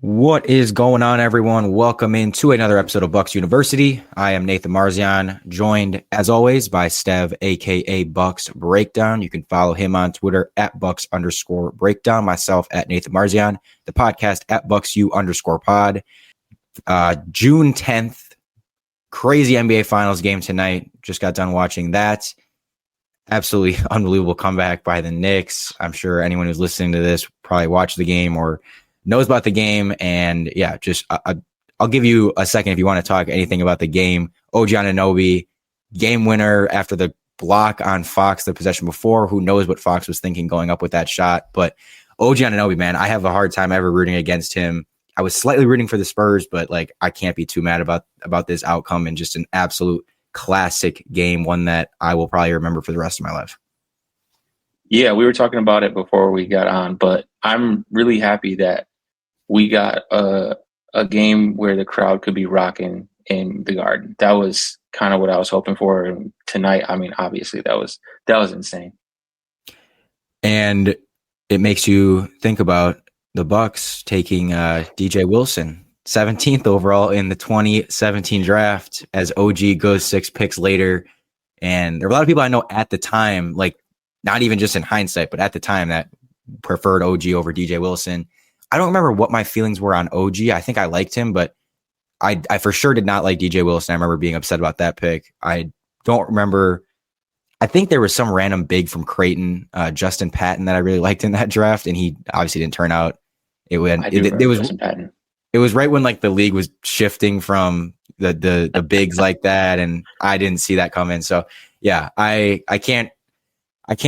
What is going on, everyone? Welcome into another episode of Bucks University. I am Nathan Marzian, joined as always by Stev, aka Bucks Breakdown. You can follow him on Twitter at Bucks_breakdown, myself at Nathan Marzian, the podcast at BucksU_pod. June 10th, crazy NBA Finals game tonight. Just got done watching that. Absolutely unbelievable comeback by the Knicks. I'm sure anyone who's listening to this probably watched the game or knows about the game. And yeah, just I'll give you a second if you want to talk anything about the game. OG Anunoby, game winner after the block on Fox the possession before. Who knows what Fox was thinking going up with that shot? But OG Anunoby, man, I have a hard time ever rooting against him. I was slightly rooting for the Spurs, but like I can't be too mad about this outcome, and just an absolute classic game, one that I will probably remember for the rest of my life. Yeah, we were talking about it before we got on, but I'm really happy that we got a game where the crowd could be rocking in the Garden. That was kind of what I was hoping for. And tonight, I mean, obviously that was insane. And it makes you think about the Bucks taking DJ Wilson, 17th overall in the 2017 draft, as OG goes 6 picks later. And there were a lot of people I know at the time, like not even just in hindsight, but at the time, that preferred OG over DJ Wilson. I don't remember what my feelings were on OG. I think I liked him, but I for sure did not like DJ Wilson. I remember being upset about that pick. I don't remember. I think there was some random big from Creighton, Justin Patton, that I really liked in that draft, and he obviously didn't turn out. It was Justin Patton. It was right when like the league was shifting from the bigs like that, and I didn't see that coming. So yeah, I can't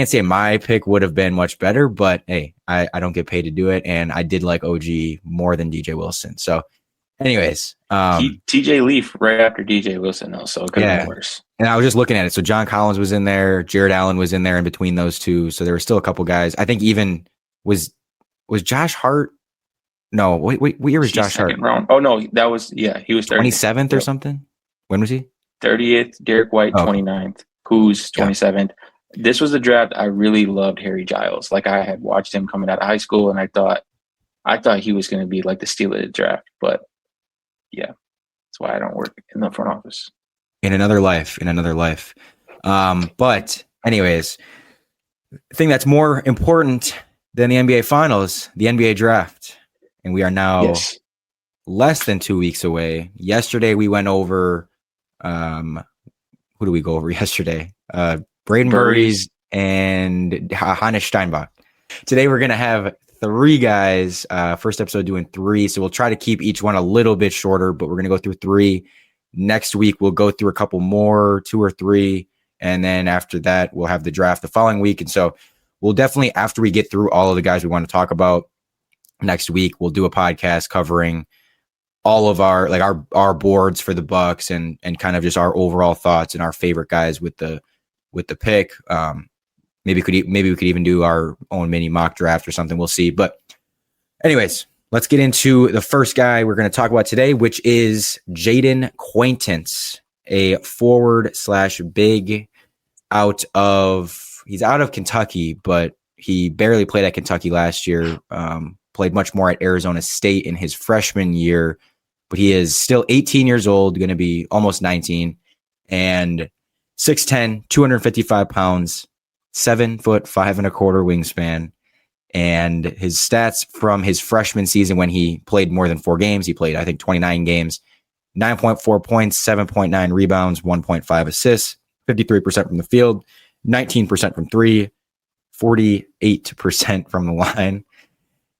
say my pick would have been much better, but hey, I don't get paid to do it, and I did like OG more than DJ Wilson. So anyways, TJ Leaf right after DJ Wilson though, so it could have been worse. And I was just looking at it. So John Collins was in there, Jared Allen was in there in between those two. So there were still a couple guys. I think even was Josh Hart. No, wait, what year was Josh Hart? Round. Oh no, that was he was 27th or something. When was he? 30th. Derek White 29th. Who's 27th? Yeah. This was the draft. I really loved Harry Giles. Like I had watched him coming out of high school, and I thought he was going to be like the steal of the draft. But yeah, that's why I don't work in the front office. In another life. But anyways, the thing that's more important than the NBA Finals, the NBA draft, and we are now less than 2 weeks away. Yesterday we went over. Who do we go over yesterday? Braden Burries and Hannes Steinbach. Today we're going to have 3 guys. First episode doing 3. So we'll try to keep each one a little bit shorter, but we're going to go through 3. Next week we'll go through a couple more, 2 or 3. And then after that, we'll have the draft the following week. And so we'll definitely, after we get through all of the guys we want to talk about next week, we'll do a podcast covering all of our boards for the Bucks and kind of just our overall thoughts and our favorite guys with the pick. Maybe we could even do our own mini mock draft or something. We'll see. But anyways, let's get into the first guy we're going to talk about today, which is Jayden Quaintance, a forward/big he's out of Kentucky, but he barely played at Kentucky last year. Played much more at Arizona State in his freshman year, but he is still 18 years old, going to be almost 19, and 6'10", 255 pounds, 7'5" 1/4 wingspan. And his stats from his freshman season, when he played more than 4 games, he played, I think, 29 games, 9.4 points, 7.9 rebounds, 1.5 assists, 53% from the field, 19% from 3, 48% from the line.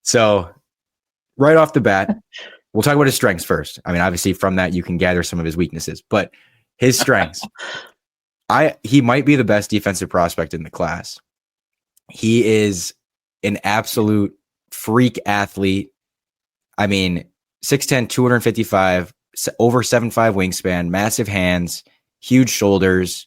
So right off the bat, we'll talk about his strengths first. I mean, obviously from that you can gather some of his weaknesses, but his strengths. He might be the best defensive prospect in the class. He is an absolute freak athlete. I mean, 6'10", 255, over 7'5" wingspan, massive hands, huge shoulders,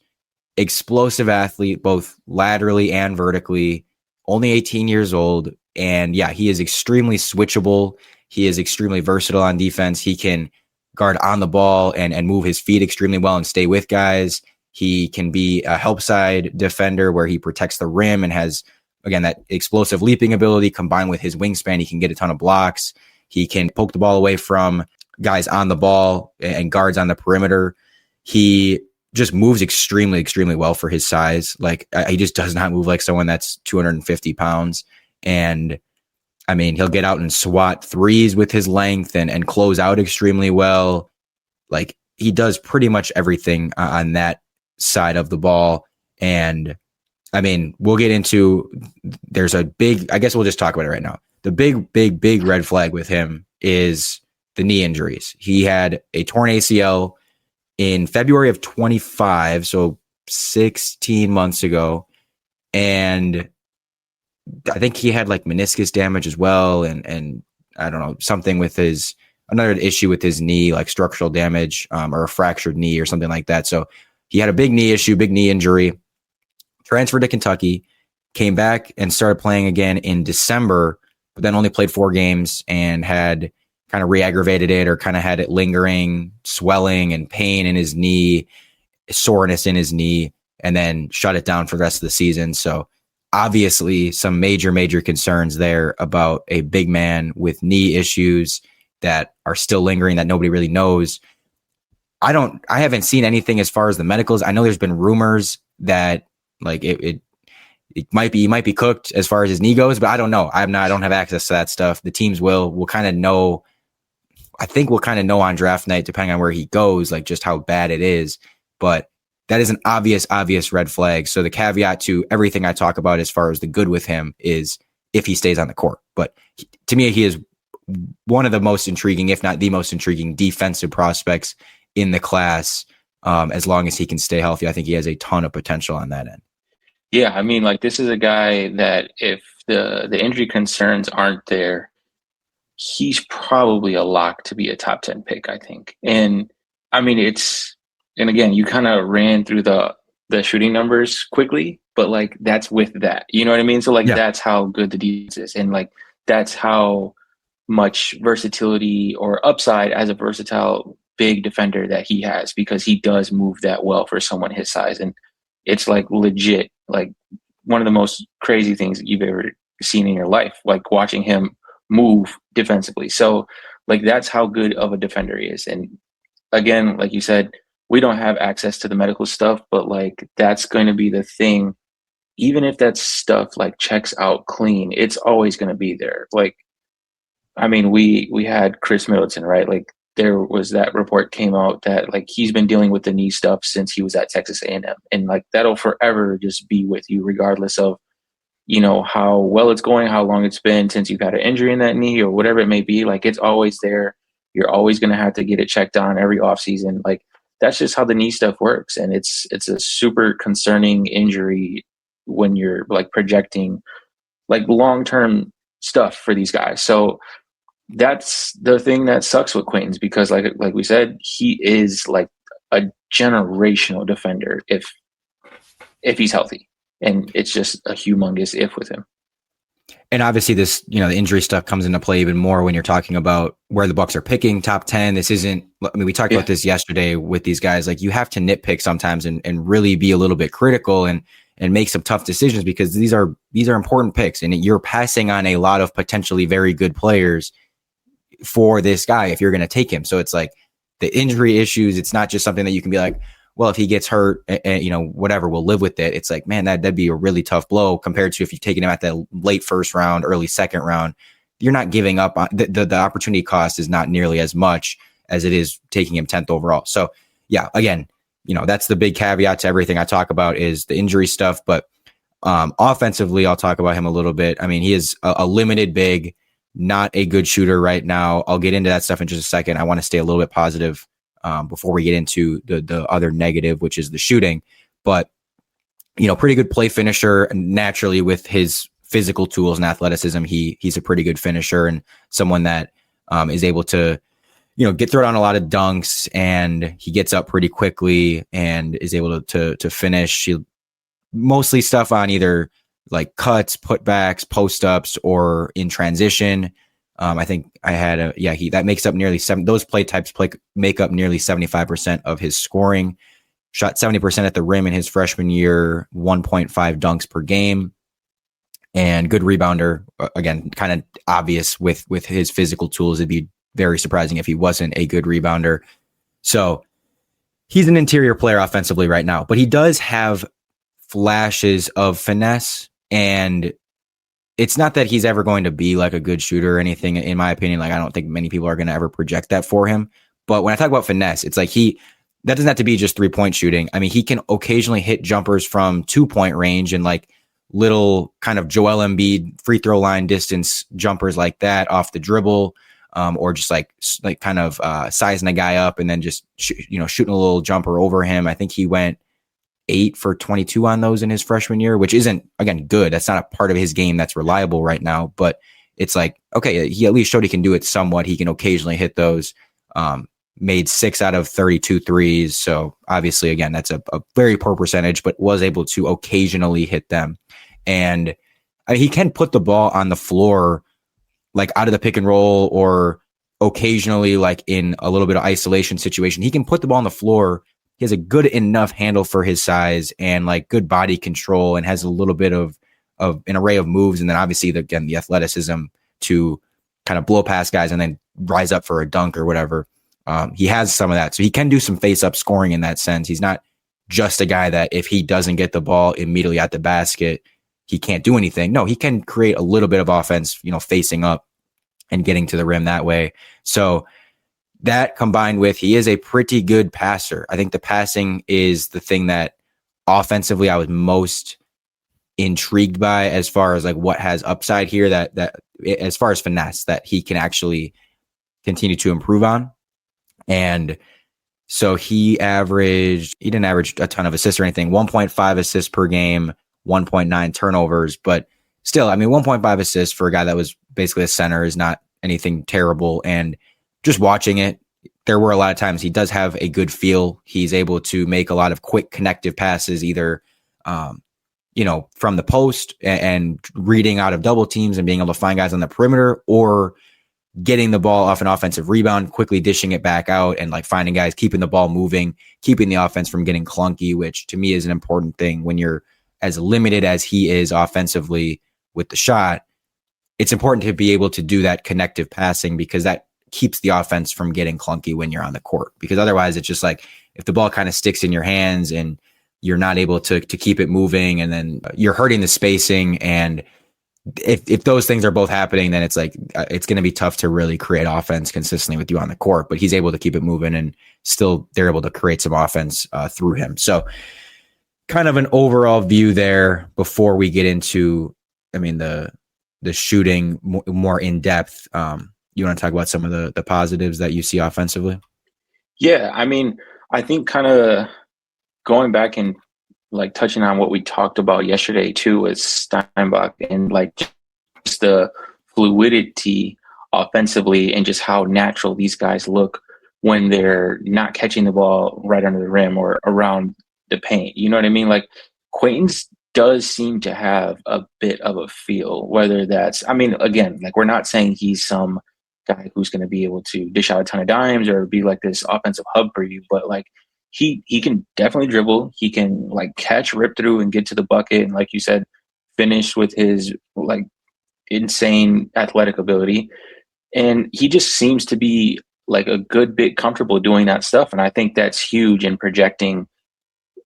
explosive athlete, both laterally and vertically, only 18 years old. And yeah, he is extremely switchable. He is extremely versatile on defense. He can guard on the ball and move his feet extremely well and stay with guys. He can be a help side defender where he protects the rim and has, again, that explosive leaping ability combined with his wingspan. He can get a ton of blocks. He can poke the ball away from guys on the ball and guards on the perimeter. He just moves extremely, extremely well for his size. Like, he just does not move like someone that's 250 pounds. And I mean, he'll get out and swat threes with his length and close out extremely well. Like, he does pretty much everything on that side of the ball. And I mean, we'll get into, there's a big, I guess we'll just talk about it right now. The big red flag with him is the knee injuries. He had a torn ACL in February of 25, so 16 months ago. And I think he had like meniscus damage as well. And I don't know, something with another issue with his knee, like structural damage, or a fractured knee or something like that. So he had a big knee issue, big knee injury, transferred to Kentucky, came back and started playing again in December, but then only played 4 games and had kind of re-aggravated it, or kind of had it lingering swelling and pain in his knee, soreness in his knee, and then shut it down for the rest of the season. So obviously some major concerns there about a big man with knee issues that are still lingering that nobody really knows. I haven't seen anything as far as the medicals. I know there's been rumors that like it might be cooked as far as his knee goes, but I don't know. I don't have access to that stuff. The teams we'll kind of know. I think we'll kind of know on draft night, depending on where he goes, like just how bad it is. But that is an obvious red flag. So the caveat to everything I talk about as far as the good with him is if he stays on the court. But to me, he is one of the most intriguing, if not the most intriguing, defensive prospects in the class. As long as he can stay healthy, I think he has a ton of potential on that end. Yeah, I mean, like, this is a guy that if the injury concerns aren't there, he's probably a lock to be a top 10 pick, I think. And I mean, and again, you kind of ran through the shooting numbers quickly, but like, that's with that, you know what I mean? So like, That's how good the defense is. And like, that's how much versatility or upside as a versatile big defender that he has, because he does move that well for someone his size. And it's like legit, like one of the most crazy things that you've ever seen in your life, like watching him move defensively. So like, that's how good of a defender he is. And again, like you said, we don't have access to the medical stuff, but like, that's going to be the thing. Even if that stuff like checks out clean, it's always going to be there. Like, I mean, we had Chris Middleton, right? Like, there was that report came out that like he's been dealing with the knee stuff since he was at Texas A&M, and like that'll forever just be with you, regardless of, you know, how well it's going, how long it's been since you've had an injury in that knee or whatever it may be. Like, it's always there. You're always going to have to get it checked on every offseason. Like, that's just how the knee stuff works. And it's a super concerning injury when you're like projecting like long-term stuff for these guys. So that's the thing that sucks with Quaintance, because like we said, he is like a generational defender if he's healthy. And it's just a humongous if with him. And obviously this, you know, the injury stuff comes into play even more when you're talking about where the Bucks are picking top 10. This isn't, I mean, we talked about this yesterday with these guys. Like, you have to nitpick sometimes and really be a little bit critical and make some tough decisions, because these are important picks, and you're passing on a lot of potentially very good players for this guy if you're going to take him. So it's like the injury issues. It's not just something that you can be like, well, if he gets hurt, you know, whatever, we'll live with it. It's like, man, that'd be a really tough blow compared to if you've taken him at the late first round, early second round. You're not giving up on the opportunity cost is not nearly as much as it is taking him 10th overall. So yeah, again, you know, that's the big caveat to everything I talk about is the injury stuff. But offensively, I'll talk about him a little bit. I mean, he is a limited big, not a good shooter right now. I'll get into that stuff in just a second. I want to stay a little bit positive before we get into the other negative, which is the shooting. But, you know, pretty good play finisher, and naturally with his physical tools and athleticism, he's a pretty good finisher, and someone that is able to, you know, throw down a lot of dunks, and he gets up pretty quickly and is able to finish. Mostly stuff on either like cuts, putbacks, post ups, or in transition. I think I had that makes up nearly those play types make up nearly 75% of his scoring. Shot 70% at the rim in his freshman year, 1.5 dunks per game. and good rebounder. Again, kind of obvious with his physical tools. It'd be very surprising if he wasn't a good rebounder. So he's an interior player offensively right now, but he does have flashes of finesse, and it's not that he's ever going to be like a good shooter or anything, in my opinion. Like, I don't think many people are going to ever project that for him. But when I talk about finesse, it's like that doesn't have to be just 3-point shooting. I mean, he can occasionally hit jumpers from 2-point range and like little kind of Joel Embiid free throw line distance jumpers like that off the dribble, or just like kind of sizing a guy up and then just shooting a little jumper over him. I think he went 8 for 22 on those in his freshman year, which isn't, again, good. That's not a part of his game that's reliable right now, but it's like, okay, he at least showed he can do it somewhat. He can occasionally hit those. Made 6 out of 32 threes. So obviously, again, that's a very poor percentage, but was able to occasionally hit them. And he can put the ball on the floor, like out of the pick and roll, or occasionally like in a little bit of isolation situation. He can put the ball on the floor. He has a good enough handle for his size and like good body control, and has a little bit of an array of moves. And then obviously the athleticism to kind of blow past guys and then rise up for a dunk or whatever. He has some of that. So he can do some face-up scoring in that sense. He's not just a guy that if he doesn't get the ball immediately at the basket, he can't do anything. No, he can create a little bit of offense, facing up and getting to the rim that way. So that combined with he is a pretty good passer. I think the passing is the thing that offensively I was most intrigued by as far as like what has upside here, that as far as finesse that he can actually continue to improve on. And so he didn't average a ton of assists or anything, 1.5 assists per game, 1.9 turnovers, but still, I mean, 1.5 assists for a guy that was basically a center is not anything terrible. And just watching it, there were a lot of times he does have a good feel. He's able to make a lot of quick connective passes, either, from the post and reading out of double teams and being able to find guys on the perimeter, or getting the ball off an offensive rebound, quickly dishing it back out and like finding guys, keeping the ball moving, keeping the offense from getting clunky, which to me is an important thing when you're as limited as he is offensively with the shot. It's important to be able to do that connective passing, because that keeps the offense from getting clunky when you're on the court, because otherwise it's just like if the ball kind of sticks in your hands and you're not able to keep it moving, and then you're hurting the spacing. And if those things are both happening, then it's like it's going to be tough to really create offense consistently with you on the court. But he's able to keep it moving, and still they're able to create some offense through him. So kind of an overall view there before we get into, the shooting more in depth. You want to talk about some of the positives that you see offensively? Yeah, I think kind of going back and like touching on what we talked about yesterday too with Steinbach, and like just the fluidity offensively and just how natural these guys look when they're not catching the ball right under the rim or around the paint. You know what I mean? Like Quaintance does seem to have a bit of a feel, whether that's, again, like we're not saying he's some guy who's going to be able to dish out a ton of dimes or be like this offensive hub for you, but like he can definitely dribble. He can like catch, rip through, and get to the bucket. And like you said, finish with his like insane athletic ability. And he just seems to be like a good bit comfortable doing that stuff. And I think that's huge in projecting,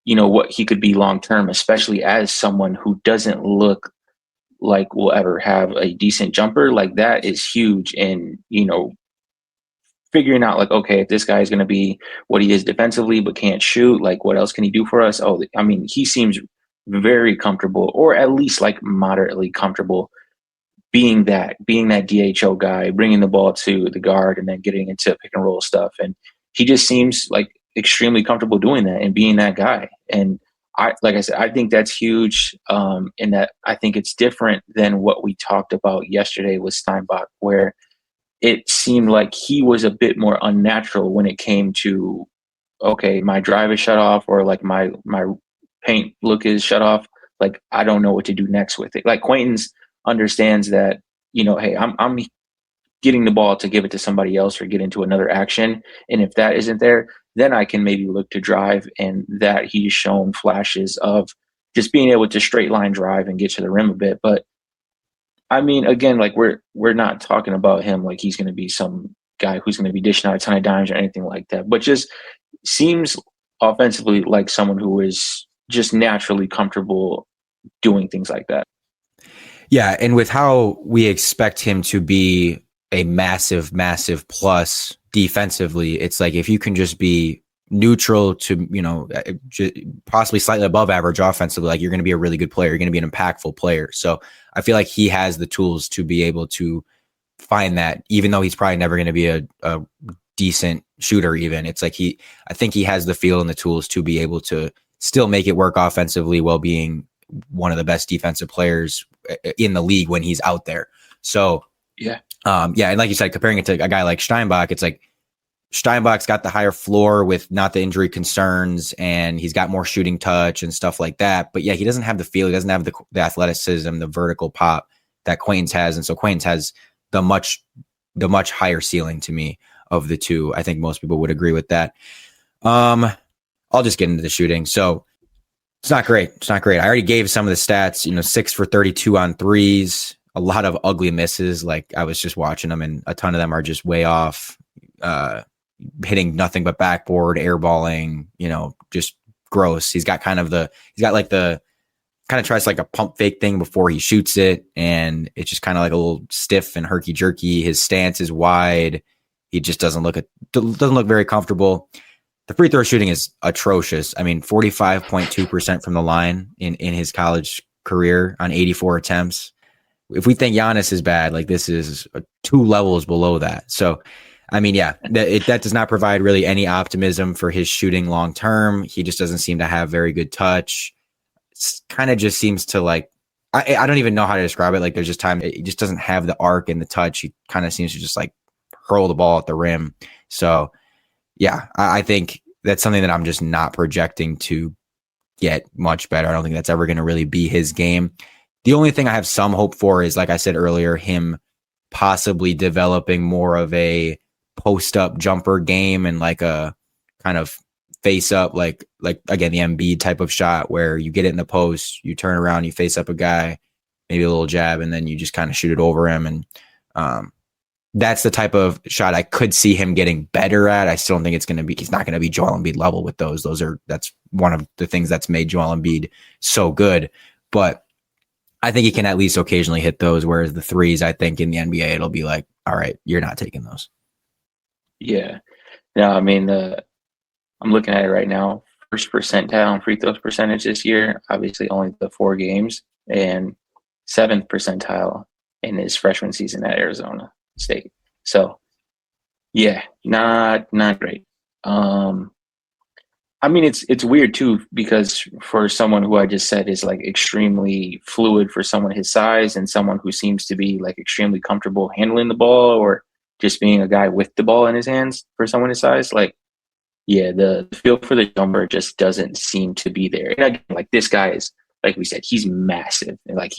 what he could be long term, especially as someone who doesn't look like will ever have a decent jumper. Like that is huge in, figuring out like, okay, if this guy is going to be what he is defensively but can't shoot, like what else can he do for us? He seems very comfortable, or at least like moderately comfortable being that DHO guy, bringing the ball to the guard and then getting into pick and roll stuff. And he just seems like extremely comfortable doing that and being that guy. And like I said, I think that's huge. In that I think it's different than what we talked about yesterday with Steinbach, where it seemed like he was a bit more unnatural when it came to, okay, my drive is shut off, or like my paint look is shut off. Like, I don't know what to do next with it. Like Quaintance understands that, hey, I'm getting the ball to give it to somebody else or get into another action. And if that isn't there, then I can maybe look to drive, and that he's shown flashes of just being able to straight line drive and get to the rim a bit. But I mean, again, like we're not talking about him like he's going to be some guy who's going to be dishing out a ton of dimes or anything like that, but just seems offensively like someone who is just naturally comfortable doing things like that. Yeah, and with how we expect him to be a massive, massive plus defensively, it's like if you can just be neutral to, possibly slightly above average offensively, like you're going to be a really good player. You're going to be an impactful player. So I feel like he has the tools to be able to find that, even though he's probably never going to be a decent shooter even. It's like I think he has the feel and the tools to be able to still make it work offensively while being one of the best defensive players in the league when he's out there. So yeah. And like you said, comparing it to a guy like Steinbach, it's like Steinbach's got the higher floor with not the injury concerns, and he's got more shooting touch and stuff like that. But yeah, he doesn't have the feel. He doesn't have the athleticism, the vertical pop that Quaintance has. And so Quaintance has the much higher ceiling to me of the two. I think most people would agree with that. I'll just get into the shooting. So it's not great. I already gave some of the stats, 6 for 32 on threes, a lot of ugly misses. Like I was just watching them and a ton of them are just way off, hitting nothing but backboard, airballing, just gross. He's got kind of tries like a pump fake thing before he shoots it. And it's just kind of like a little stiff and herky jerky. His stance is wide. He just doesn't look very comfortable. The free throw shooting is atrocious. I mean, 45.2% from the line in his college career on 84 attempts. If we think Giannis is bad, like this is 2 levels below that. So, I mean, yeah, that does not provide really any optimism for his shooting long term. He just doesn't seem to have very good touch. It's kind of just seems to like, I don't even know how to describe it. Like there's just time, it just doesn't have the arc and the touch. He kind of seems to just like hurl the ball at the rim. So, yeah, I think that's something that I'm just not projecting to get much better. I don't think that's ever going to really be his game. The only thing I have some hope for is, like I said earlier, him possibly developing more of a post-up jumper game and like a kind of face-up, like again, the Embiid type of shot where you get it in the post, you turn around, you face up a guy, maybe a little jab, and then you just kind of shoot it over him. And that's the type of shot I could see him getting better at. I still don't think he's not going to be Joel Embiid level with those. That's one of the things that's made Joel Embiid so good. But I think he can at least occasionally hit those. Whereas the threes, I think in the NBA, it'll be like, all right, you're not taking those. Yeah. No, I mean, I'm looking at it right now. First percentile on free throws percentage this year, obviously only the 4 games, and 7th percentile in his freshman season at Arizona State. So yeah, not great. I mean, it's weird too, because for someone who I just said is like extremely fluid for someone his size and someone who seems to be like extremely comfortable handling the ball or just being a guy with the ball in his hands for someone his size, like, yeah, the feel for the jumper just doesn't seem to be there. And again, like this guy is, like we said, he's massive. And like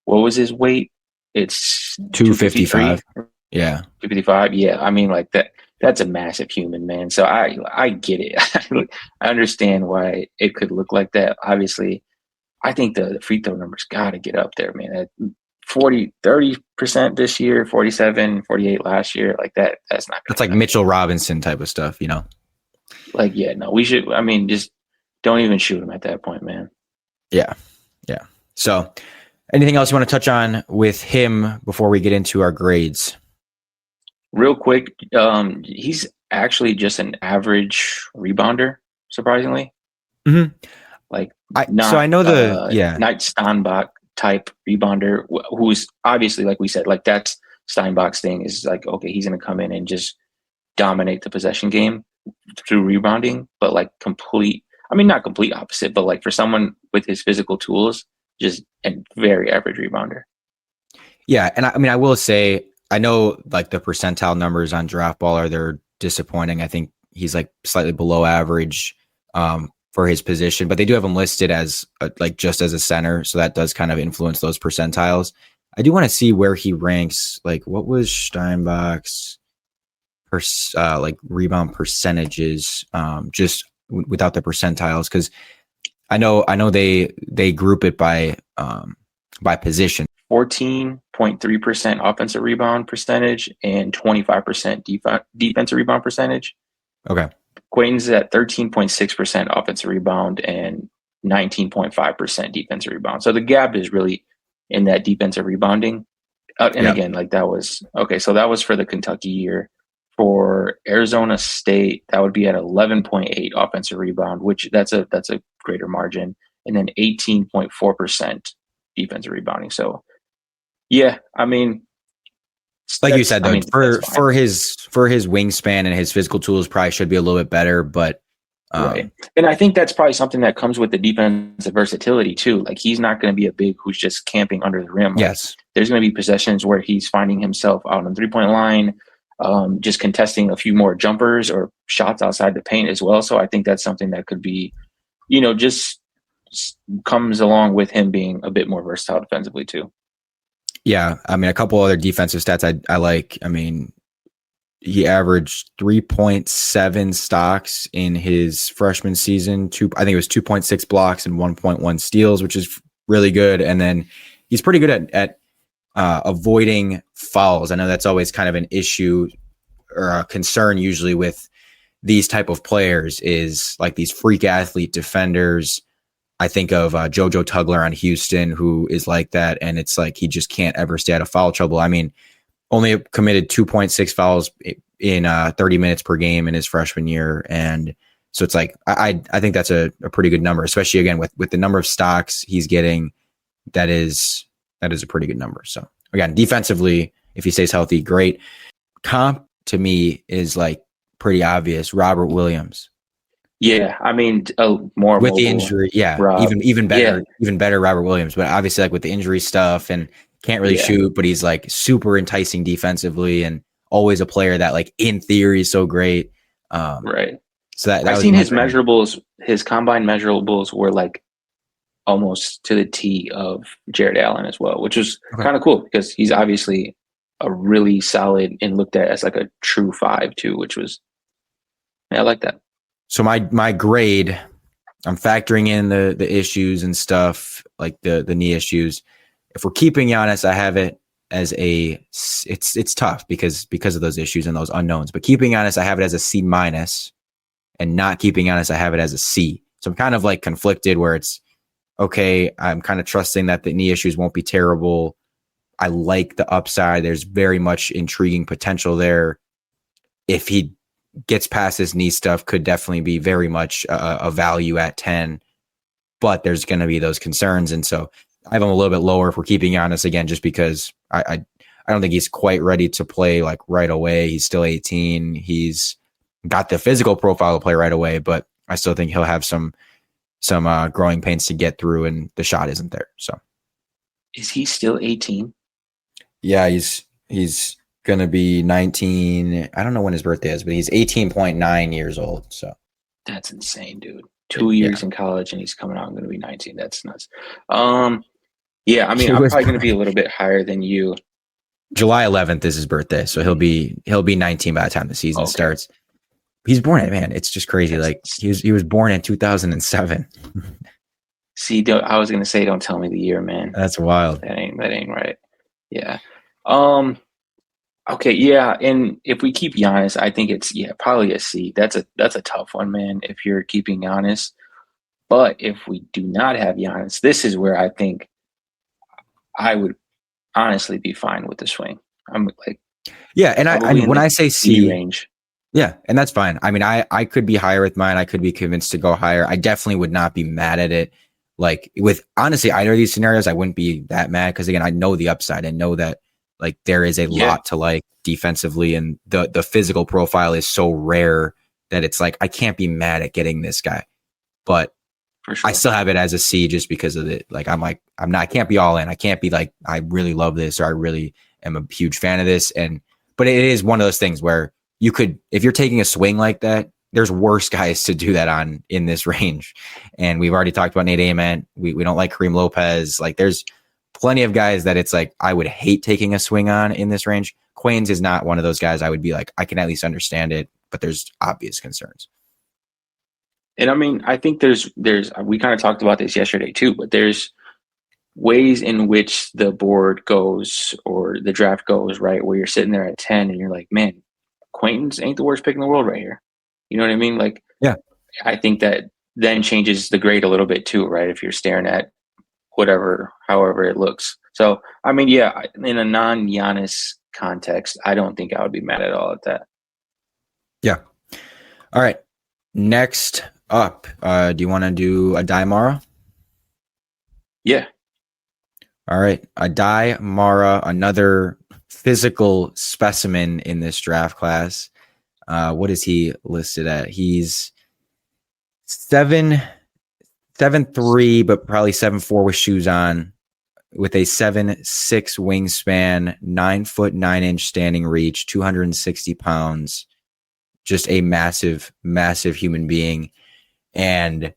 what was his weight? It's 255. Yeah. 255. Yeah. I mean, like that's a massive human, man. So I get it. I understand why it could look like that. Obviously, I think the free throw numbers got to get up there, man. At 30% this year, 47, 48 last year. Like that's not. That's like Mitchell Robinson type of stuff, Like, yeah, no, we should. I mean, just don't even shoot him at that point, man. Yeah. Yeah. So anything else you want to touch on with him before we get into our grades? Real quick, he's actually just an average rebounder, surprisingly. Mm-hmm. Like, so I know Knight Steinbach type rebounder, who's obviously, like we said, like that's Steinbach's thing is like, okay, he's going to come in and just dominate the possession game through rebounding, but like not complete opposite, but like for someone with his physical tools, just a very average rebounder. Yeah. And I will say, I know like the percentile numbers on Draft Baller, they're disappointing. I think he's like slightly below average for his position, but they do have him listed as just as a center. So that does kind of influence those percentiles. I do want to see where he ranks. Like what was Steinbach's rebound percentages just without the percentiles? Because I know they group it by position. 14.3% offensive rebound percentage and 25% defensive rebound percentage. Okay. Quaintance is at 13.6% offensive rebound and 19.5% defensive rebound. So the gap is really in that defensive rebounding. Again, like that was okay. So that was for the Kentucky year. For Arizona State, that would be at 11.8 offensive rebound, which that's a greater margin, and then 18.4% defensive rebounding. So, yeah, I mean, like you said, though, for his wingspan and his physical tools, probably should be a little bit better. But right, and I think that's probably something that comes with the defensive versatility too. Like he's not going to be a big who's just camping under the rim. Like, yes, there's going to be possessions where he's finding himself out on the 3-point line. Just contesting a few more jumpers or shots outside the paint as well. So I think that's something that could be, just comes along with him being a bit more versatile defensively too. Yeah. I mean, a couple other defensive stats I like. I mean, he averaged 3.7 stocks in his freshman season. I think it was 2.6 blocks and 1.1 steals, which is really good. And then he's pretty good at avoiding fouls. I know that's always kind of an issue or a concern usually with these type of players is like these freak athlete defenders. I think of JoJo Tugler on Houston, who is like that. And it's like, he just can't ever stay out of foul trouble. I mean, only committed 2.6 fouls in 30 minutes per game in his freshman year. And so it's like, I think that's a pretty good number, especially again, with the number of stocks he's getting. That is a pretty good number. So again, defensively, if he stays healthy, great. Comp to me is like pretty obvious. Robert Williams. Yeah, I mean, more with the injury. Yeah, even better Robert Williams. But obviously, like with the injury stuff and can't really shoot, but he's like super enticing defensively and always a player that like in theory is so great. Right. So that I've seen his measurables. His combine measurables were like almost to the T of Jared Allen as well, which was kind of cool because he's obviously a really solid and looked at as like a true 5 too, which was, I like that. So my grade, I'm factoring in the issues and stuff like the knee issues. If we're keeping Giannis, I have it as it's tough because of those issues and those unknowns, but keeping Giannis, I have it as a C-, and not keeping Giannis, I have it as a C. So I'm kind of like conflicted where it's, okay, I'm kind of trusting that the knee issues won't be terrible. I like the upside. There's very much intriguing potential there. If he gets past his knee stuff, could definitely be very much a value at 10, but there's going to be those concerns. And so I have him a little bit lower if we're keeping Giannis again, just because I don't think he's quite ready to play like right away. He's still 18. He's got the physical profile to play right away, but I still think he'll have some growing pains to get through, and the shot isn't there. So, is he still 18? Yeah, he's going to be 19. I don't know when his birthday is, but he's 18.9 years old. So that's insane, dude. 2 years in college and he's coming out and going to be 19. That's nuts. Yeah, I mean, I'm probably going to be a little bit higher than you. July 11th is his birthday, so he'll be 19 by the time the season starts. He's born at, man, it's just crazy. Like he was born in 2007. See, I was going to say, don't tell me the year, man. That's wild. That ain't right. Yeah. Okay. Yeah. And if we keep Giannis, I think it's probably a C. That's a tough one, man. If you're keeping Giannis, but if we do not have Giannis, this is where I think I would honestly be fine with the swing. I'm like, yeah. And when I say C range. Yeah, and that's fine. I mean, I could be higher with mine. I could be convinced to go higher. I definitely would not be mad at it. Like with honestly, either of these scenarios, I wouldn't be that mad because again, I know the upside and know that like there is a lot to like defensively, and the physical profile is so rare that it's like I can't be mad at getting this guy. But for sure, I still have it as a C just because of it. Like I can't be all in. I can't be like I really love this or I really am a huge fan of this. But it is one of those things where you could, if you're taking a swing like that, there's worse guys to do that on in this range. And we've already talked about Nate Ament. We don't like Kareem Lopez. Like there's plenty of guys that it's like, I would hate taking a swing on in this range. Quaintance is not one of those guys I would be like, I can at least understand it, but there's obvious concerns. And I mean, I think there's, we kind of talked about this yesterday too, but there's ways in which the board goes or the draft goes, right, where you're sitting there at 10 and you're like, man, Quaintance ain't the worst pick in the world right here. You know what I mean? Like, Yeah. I think that then changes the grade a little bit too, right? If you're staring at however it looks. So, I mean, yeah, in a non-Giannis context, I don't think I would be mad at all at that. Yeah. All right. Next up, do you want to do Aday Mara? Yeah. All right. Aday Mara, another physical specimen in this draft class. What is he listed at? He's 7'3", but probably 7'4" with shoes on, with a 7'6" wingspan, 9'9" standing reach, 260 pounds. Just a massive, massive human being. And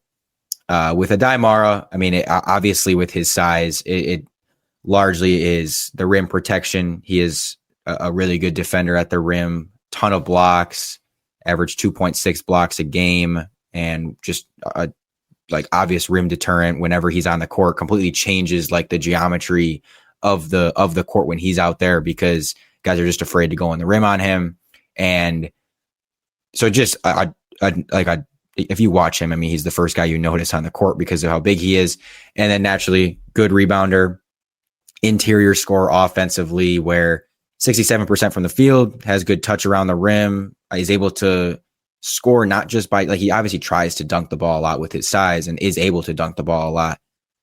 with Aday Mara, I mean, obviously with his size, it largely is the rim protection. He is a really good defender at the rim, ton of blocks, average 2.6 blocks a game, and just a like obvious rim deterrent whenever he's on the court. Completely changes like the geometry of the court when he's out there, because guys are just afraid to go on the rim on him. And so just if you watch him, I mean, he's the first guy you notice on the court because of how big he is. And then naturally good rebounder, interior score offensively, where 67% from the field, has good touch around the rim. He's able to score not just by, like, he obviously tries to dunk the ball a lot with his size and is able to dunk the ball a lot,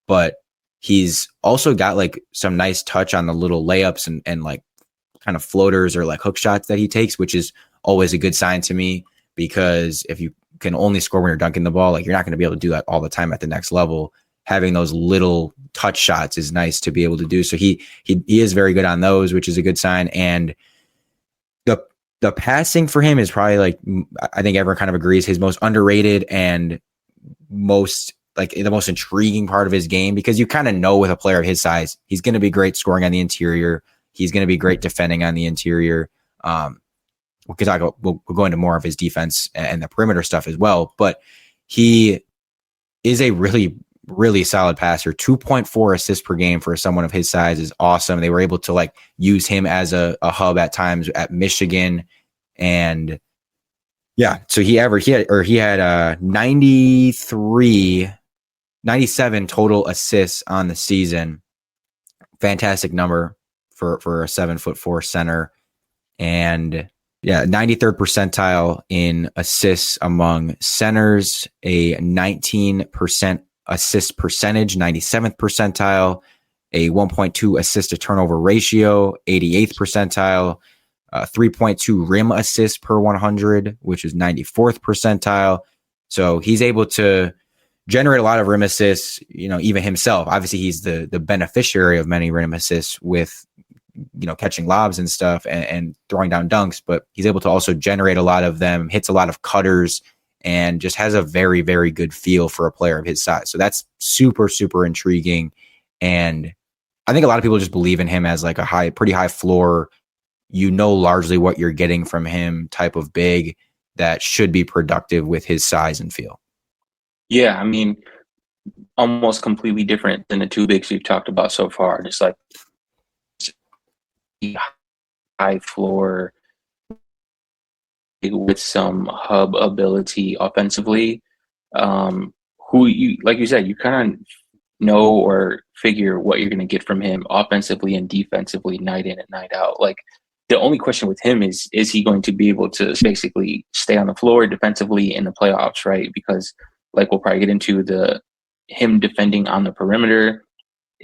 but he's also got like some nice touch on the little layups and like kind of floaters or like hook shots that he takes, which is always a good sign to me, because if you can only score when you're dunking the ball, like, you're not going to be able to do that all the time at the next level. Having those little touch shots is nice to be able to do. So he is very good on those, which is a good sign. And the passing for him is probably, like, I think everyone kind of agrees, his most underrated and most, like, the most intriguing part of his game, because you kind of know with a player of his size, he's going to be great scoring on the interior. He's going to be great defending on the interior. We'll go into more of his defense and the perimeter stuff as well, but he is a really, really solid passer. 2.4 assists per game for someone of his size is awesome. They were able to like use him as a hub at times at Michigan. And yeah, so he had 97 total assists on the season. Fantastic number for a 7'4" center. And yeah, 93rd percentile in assists among centers, a 19% assist percentage, 97th percentile, a 1.2 assist to turnover ratio, 88th percentile, 3.2 rim assists per 100, which is 94th percentile. So he's able to generate a lot of rim assists, even himself. Obviously, he's the beneficiary of many rim assists with, catching lobs and stuff and throwing down dunks, but he's able to also generate a lot of them, hits a lot of cutters, and just has a very, very good feel for a player of his size. So that's super, super intriguing. And I think a lot of people just believe in him as like a pretty high floor, largely what you're getting from him type of big that should be productive with his size and feel. Yeah, I mean, almost completely different than the two bigs we've talked about so far. Just like high floor with some hub ability offensively. Who you, like you said, you kind of know or figure what you're going to get from him offensively and defensively, night in and night out. Like, the only question with him is he going to be able to basically stay on the floor defensively in the playoffs, right? Because, like, we'll probably get into him defending on the perimeter.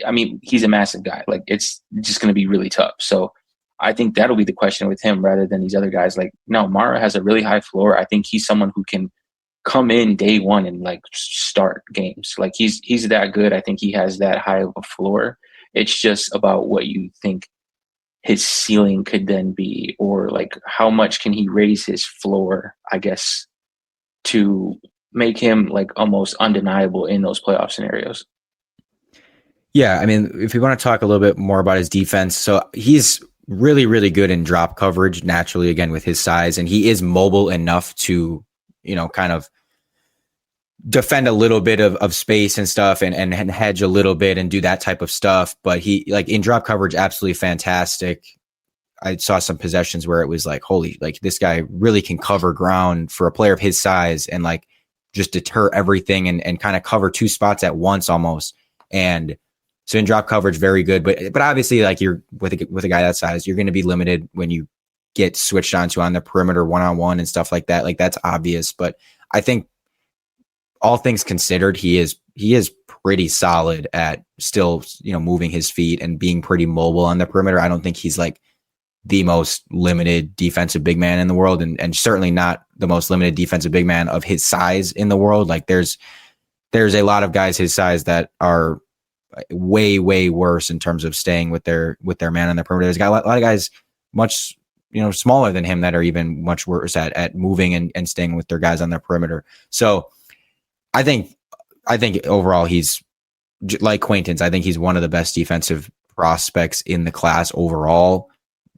I mean, he's a massive guy. Like, it's just going to be really tough. So I think that'll be the question with him rather than these other guys. Like, no, Mara has a really high floor. I think he's someone who can come in day one and like start games. Like, he's that good. I think he has that high of a floor. It's just about what you think his ceiling could then be, or like how much can he raise his floor, I guess, to make him like almost undeniable in those playoff scenarios. Yeah, I mean, if we want to talk a little bit more about his defense, so he's really, really good in drop coverage, naturally, again, with his size, and he is mobile enough to, kind of defend a little bit of space and stuff and hedge a little bit and do that type of stuff. But he, like, in drop coverage, absolutely fantastic. I saw some possessions where it was like, holy, like, this guy really can cover ground for a player of his size and like just deter everything and kind of cover two spots at once almost. And so in drop coverage, very good. But obviously, like, you're with a guy that size, you're going to be limited when you get switched onto on the perimeter one-on-one and stuff like that. Like, that's obvious. But I think all things considered, he is pretty solid at still, moving his feet and being pretty mobile on the perimeter. I don't think he's like the most limited defensive big man in the world, and certainly not the most limited defensive big man of his size in the world. Like, there's a lot of guys his size that are way, way worse in terms of staying with their man on the perimeter. There's got a lot of guys much smaller than him that are even much worse at moving and staying with their guys on their perimeter. So I think overall he's like Quaintance. I think he's one of the best defensive prospects in the class overall.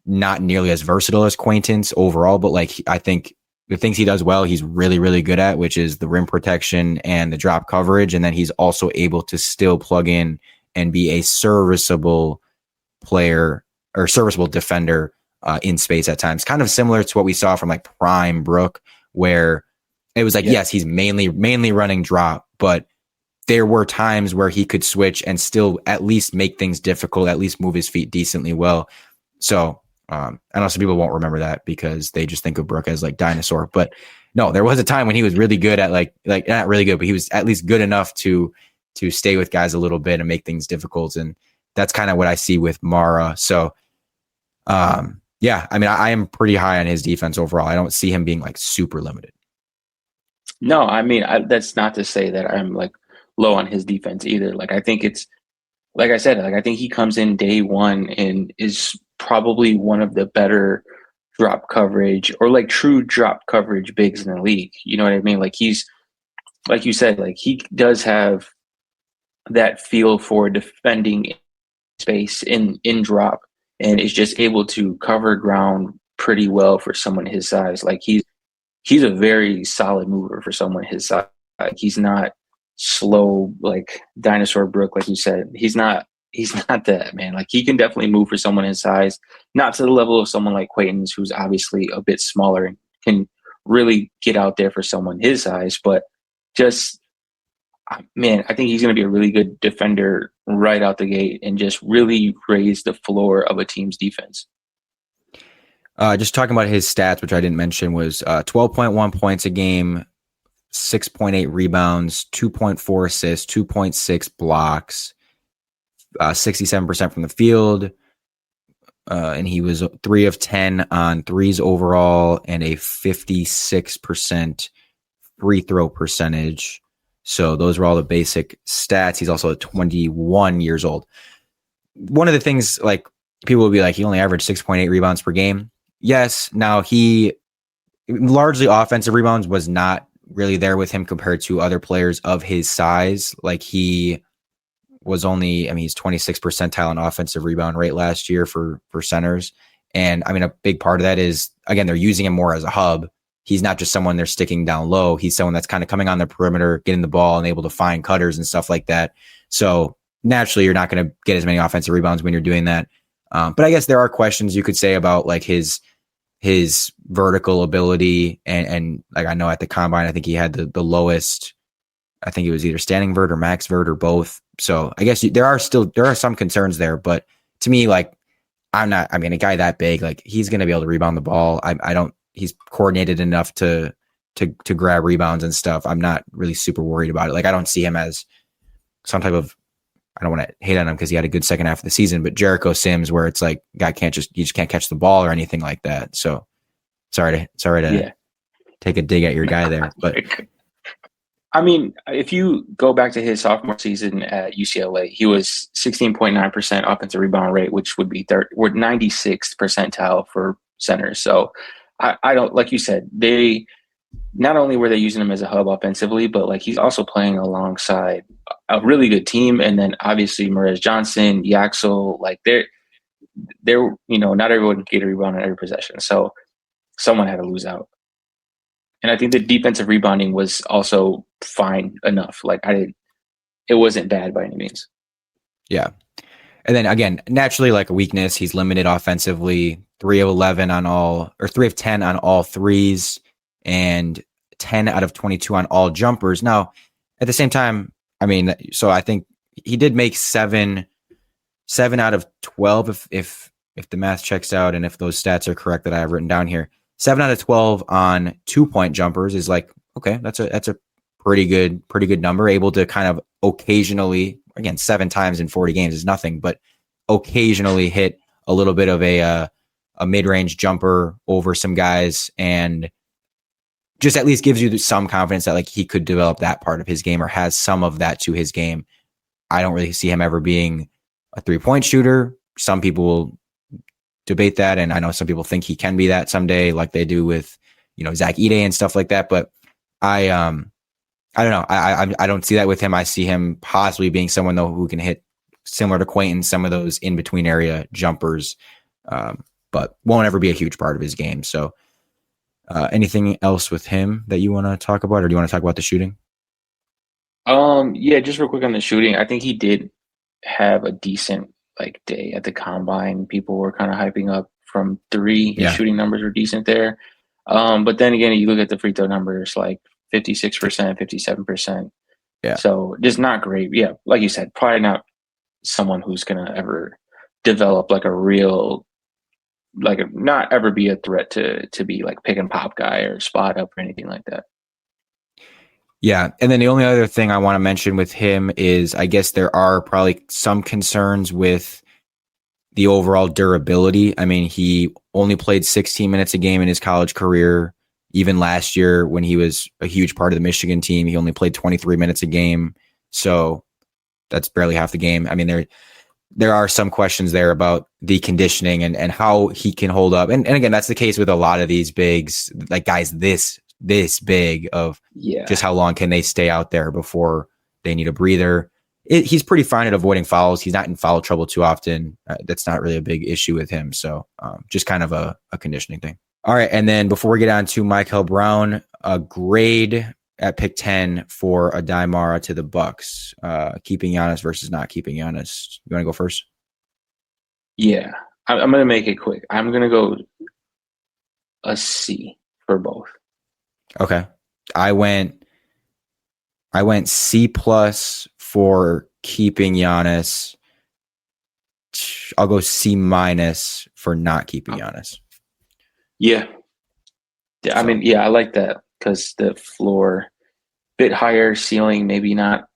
Not nearly as versatile as Quaintance overall, but like, I think the things he does well, he's really, really good at, which is the rim protection and the drop coverage. And then he's also able to still plug in and be a serviceable player or serviceable defender in space at times. Kind of similar to what we saw from like prime Brook, where it was like, yes, he's mainly running drop, but there were times where he could switch and still at least make things difficult, at least move his feet decently well. So I know some people won't remember that because they just think of Brook as like dinosaur, but no, there was a time when he was really good at like not really good, but he was at least good enough to stay with guys a little bit and make things difficult. And that's kind of what I see with Mara. So yeah, I mean, I am pretty high on his defense overall. I don't see him being like super limited. No, I mean, that's not to say that I'm like low on his defense either. Like, I think it's, like I said, like, I think he comes in day one and is probably one of the better drop coverage or like true drop coverage bigs in the league. You know what I mean? Like, he's, like you said, like, he does have that feel for defending space in drop and is just able to cover ground pretty well for someone his size. Like, he's a very solid mover for someone his size. Like, he's not slow like dinosaur Brook, like you said. He's not that, man. Like, he can definitely move for someone his size, not to the level of someone like Quaintance, who's obviously a bit smaller and can really get out there for someone his size. But just, man, I think he's going to be a really good defender right out the gate and just really raise the floor of a team's defense. Just talking about his stats, which I didn't mention, was 12.1 points a game, 6.8 rebounds, 2.4 assists, 2.6 blocks, 67% from the field. And he was 3 of 10 on threes overall and a 56% free throw percentage. So those were all the basic stats. He's also 21 years old. One of the things, like, people will be like, he only averaged 6.8 rebounds per game. Yes. Now, he largely offensive rebounds was not really there with him compared to other players of his size. Like, he was only, I mean, he's 26th percentile in offensive rebound rate last year for centers. And I mean, a big part of that is, again, they're using him more as a hub. He's not just someone they're sticking down low. He's someone that's kind of coming on the perimeter, getting the ball and able to find cutters and stuff like that. So naturally, you're not going to get as many offensive rebounds when you're doing that. But I guess there are questions you could say about like his vertical ability. And like, I know at the combine, I think he had the lowest, I think it was either standing vert or max vert or both. So I guess there are some concerns there, but to me, like, a guy that big, like, he's going to be able to rebound the ball. He's coordinated enough to grab rebounds and stuff. I'm not really super worried about it. Like, I don't see him as some type of, I don't want to hate on him because he had a good second half of the season, but Jericho Sims, where it's like, guy you just can't catch the ball or anything like that. So sorry to take a dig at your guy there, but I mean, if you go back to his sophomore season at UCLA, he was 16.9% offensive rebound rate, which would be 96th percentile for centers. So I don't, like you said, they not only were they using him as a hub offensively, but like, he's also playing alongside a really good team. And then obviously Merez Johnson, Yaxel, like they're, not everyone can get a rebound on every possession. So someone had to lose out. And I think the defensive rebounding was also fine enough. Like it wasn't bad by any means. Yeah. And then again, naturally, like a weakness, he's limited offensively, 3 of 11 on all, or 3 of 10 on all threes, and 10 out of 22 on all jumpers. Now, at the same time, I mean, so I think he did make seven out of 12, if the math checks out and if those stats are correct that I have written down here. 7 out of 12 on 2-point jumpers is like, okay, that's a pretty good number. Able to kind of occasionally, again, 7 times in 40 games is nothing, but occasionally hit a little bit of a mid-range jumper over some guys, and just at least gives you some confidence that like he could develop that part of his game or has some of that to his game. I don't really see him ever being a 3-point shooter. Some people will debate that, and I know some people think he can be that someday, like they do with, Zach Aday and stuff like that. But I don't know. I don't see that with him. I see him possibly being someone though who can hit, similar to Quaintance, some of those in between area jumpers, but won't ever be a huge part of his game. So, anything else with him that you want to talk about, or do you want to talk about the shooting? Yeah, just real quick on the shooting. I think he did have a decent day at the combine. People were kind of hyping up from 3. His shooting numbers were decent there. But then again, you look at the free throw numbers, like 56%, 57%. Yeah. So just not great. Yeah, like you said, probably not someone who's gonna ever develop like a real, not ever be a threat to be like pick and pop guy or spot up or anything like that. Yeah. And then the only other thing I want to mention with him is I guess there are probably some concerns with the overall durability. I mean, he only played 16 minutes a game in his college career. Even last year when he was a huge part of the Michigan team, he only played 23 minutes a game. So that's barely half the game. I mean, there are some questions there about the conditioning and how he can hold up. And again, that's the case with a lot of these bigs, like guys this big, of just how long can they stay out there before they need a breather. He's pretty fine at avoiding fouls. He's not in foul trouble too often. That's not really a big issue with him. So just kind of a conditioning thing. All right. And then before we get on to Mikel Brown, a grade at pick 10 for Aday Mara to the Bucks, keeping Giannis versus not keeping Giannis. You want to go first? Yeah, I'm going to make it quick. I'm going to go a C for both. Okay. I went C+ for keeping Giannis. I'll go C- for not keeping Giannis. Yeah. I mean, yeah, I like that because the floor bit higher, ceiling maybe not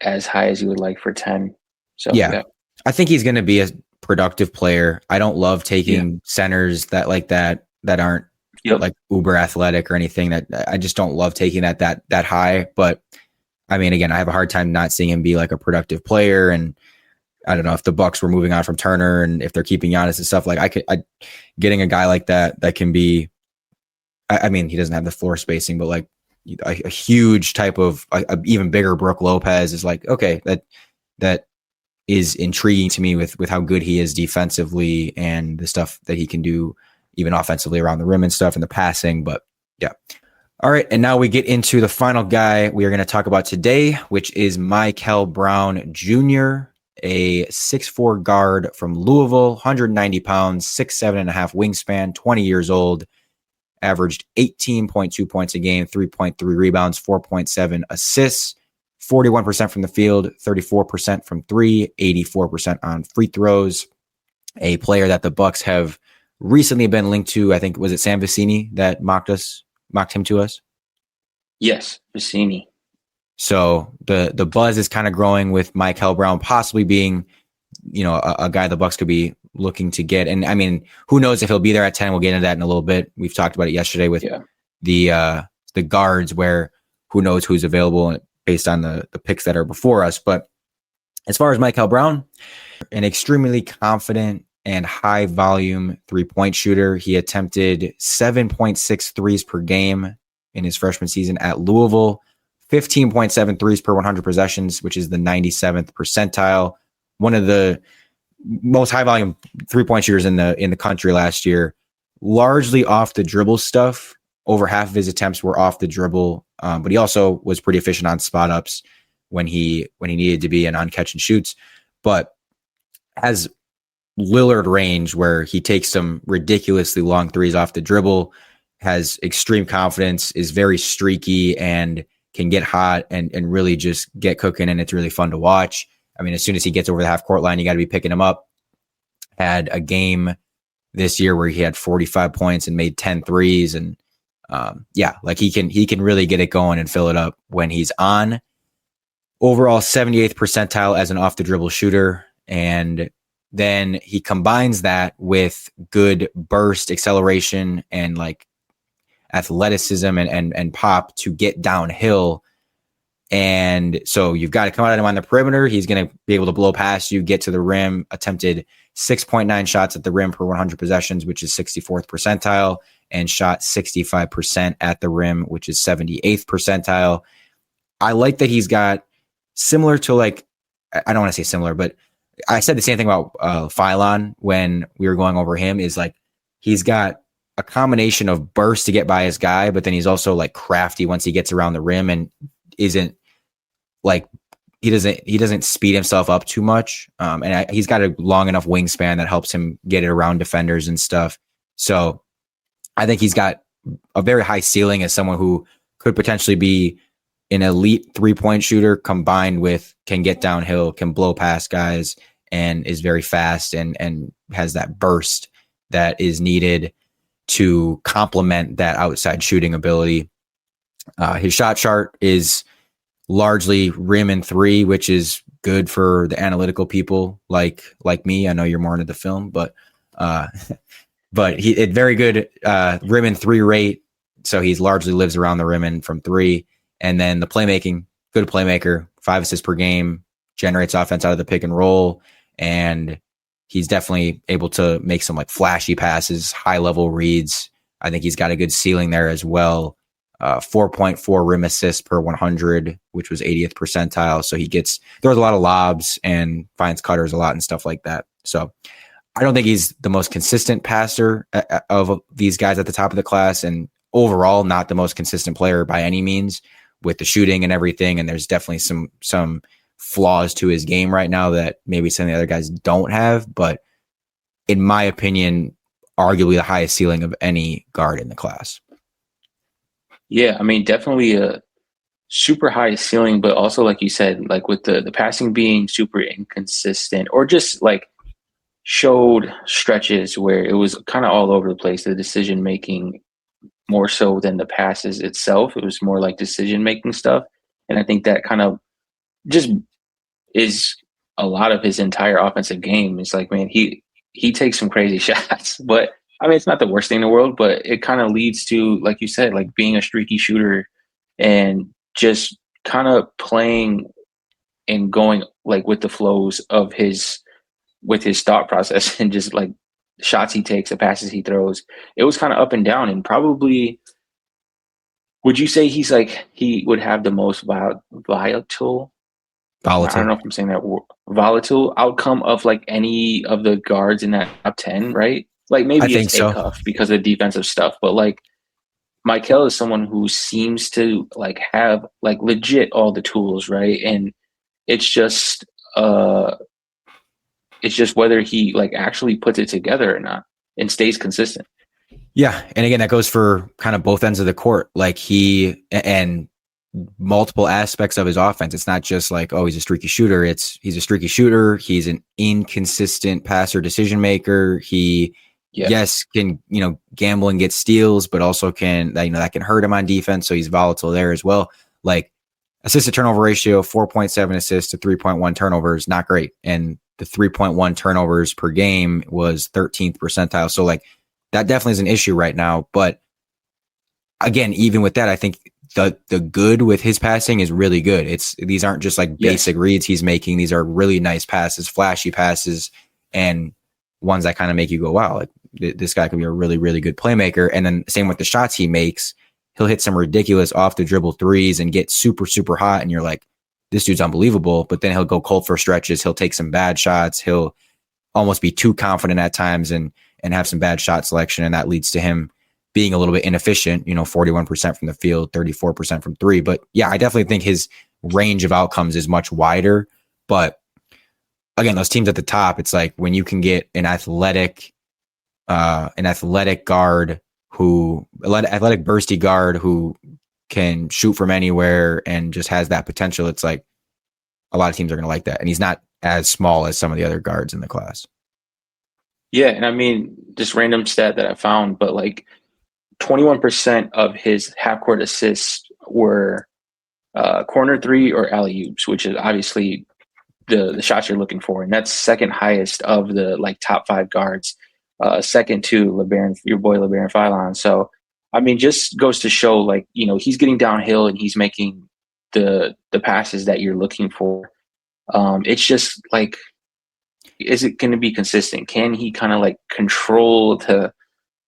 as high as you would like for 10. So yeah. I think he's going to be a productive player. I don't love taking centers that aren't like uber athletic or anything. That I just don't love taking that high. But I mean, again, I have a hard time not seeing him be like a productive player. And I don't know if the Bucks were moving on from Turner and if they're keeping Giannis and stuff, like getting a guy like that can be, I mean, he doesn't have the floor spacing, but like a huge type of a even bigger Brook Lopez is like, okay, that is intriguing to me with how good he is defensively and the stuff that he can do even offensively around the rim and stuff and the passing. But yeah. All right. And now we get into the final guy we are going to talk about today, which is Mikel Brown Jr., a 6'4" guard from Louisville, 190 pounds, 6'7.5" wingspan, 20 years old, averaged 18.2 points a game, 3.3 rebounds, 4.7 assists, 41% from the field, 34% from 3, 84% on free throws. A player that the Bucks have recently been linked to. I think, was it Sam Vecini that mocked him to us? Yes, Vecini. So the buzz is kind of growing with Mikel Brown possibly being, a guy the Bucks could be looking to get. And I mean, who knows if he'll be there at 10? We'll get into that in a little bit. We've talked about it yesterday with the guards, where who knows who's available based on the picks that are before us. But as far as Mikel Brown, an extremely confident and high volume 3-point shooter. He attempted 7.6 threes per game in his freshman season at Louisville, 15.7 threes per 100 possessions, which is the 97th percentile. One of the most high volume 3-point shooters in the country last year, largely off the dribble stuff over half of his attempts were off the dribble, but he also was pretty efficient on spot ups when he needed to be and on catch and shoots. But has Lillard range where he takes some ridiculously long threes off the dribble, has extreme confidence, is very streaky, and can get hot and really just get cooking, and it's really fun to watch. I mean, as soon as he gets over the half court line, you got to be picking him up. Had a game this year where he had 45 points and made 10 threes. And like he can really get it going and fill it up when he's on. Overall 78th percentile as an off the dribble shooter. And then he combines that with good burst acceleration and like athleticism and pop to get downhill. And so you've got to come at him on the perimeter. He's going to be able to blow past you, get to the rim, attempted 6.9 shots at the rim per 100 possessions, which is 64th percentile, and shot 65% at the rim, which is 78th percentile. I like that he's got similar to like, I don't want to say similar, but I said the same thing about Phylon when we were going over him, is like he's got a combination of burst to get by his guy, but then he's also like crafty once he gets around the rim and isn't like, he doesn't speed himself up too much. He's got a long enough wingspan that helps him get it around defenders and stuff. So I think he's got a very high ceiling as someone who could potentially be an elite 3-point shooter combined with can get downhill, can blow past guys, and is very fast and has that burst that is needed to complement that outside shooting ability. His shot chart is largely rim and three, which is good for the analytical people like me. I know you're more into the film, but he had very good rim and three rate. So he's largely lives around the rim and from three. And then the playmaking, good playmaker, 5 assists per game, generates offense out of the pick and roll. And he's definitely able to make some like flashy passes, high level reads. I think he's got a good ceiling there as well. 4.4 rim assists per 100, which was 80th percentile. So he throws a lot of lobs and finds cutters a lot and stuff like that. So I don't think he's the most consistent passer of these guys at the top of the class, and overall not the most consistent player by any means with the shooting and everything. And there's definitely some flaws to his game right now that maybe some of the other guys don't have. But in my opinion, arguably the highest ceiling of any guard in the class. Yeah, I mean, definitely a super high ceiling, but also, like you said, like with the passing being super inconsistent, or just like showed stretches where it was kind of all over the place, the decision making more so than the passes itself. It was more like decision making stuff. And I think that kind of just is a lot of his entire offensive game. It's like, man, he takes some crazy shots, but I mean, it's not the worst thing in the world, but it kind of leads to, like you said, like being a streaky shooter and just kind of playing and going like with the flows of his thought process and just like shots he takes, the passes he throws. It was kind of up and down, and probably, would you say he would have the most volatile? I don't know if I'm saying that word, volatile outcome of like any of the guards in that top 10, right? Like maybe it's Acuff because of defensive stuff, but like Mikel is someone who seems to like have like legit all the tools, right? And it's just whether he like actually puts it together or not and stays consistent. Yeah, and again, that goes for kind of both ends of the court. Like and multiple aspects of his offense. It's not just like, oh, he's a streaky shooter. He's a streaky shooter. He's an inconsistent passer, decision maker. He can, gamble and get steals, but also that can hurt him on defense. So he's volatile there as well. Like assist to turnover ratio, 4.7 assists to 3.1 turnovers, not great. And the 3.1 turnovers per game was 13th percentile. So like that definitely is an issue right now. But again, even with that, I think the good with his passing is really good. These aren't just like basic reads he's making. These are really nice passes, flashy passes, and ones that kind of make you go, wow, like this guy could be a really, really good playmaker. And then same with the shots he makes, he'll hit some ridiculous off the dribble threes and get super, super hot. And you're like, this dude's unbelievable. But then he'll go cold for stretches. He'll take some bad shots. He'll almost be too confident at times and have some bad shot selection. And that leads to him being a little bit inefficient, 41% from the field, 34% from three. But yeah, I definitely think his range of outcomes is much wider. But again, those teams at the top, it's like when you can get an athletic guard athletic bursty guard who can shoot from anywhere and just has that potential. It's like a lot of teams are going to like that. And he's not as small as some of the other guards in the class. Yeah. And I mean, just random stat that I found, but like 21% of his half court assists were corner three or alley-oops, which is obviously the shots you're looking for. And that's second highest of the like top five guards, second to LeBaron, your boy LeBaron Philon. So, I mean, just goes to show like, he's getting downhill and he's making the passes that you're looking for. It's just like, is it going to be consistent? Can he kind of like control the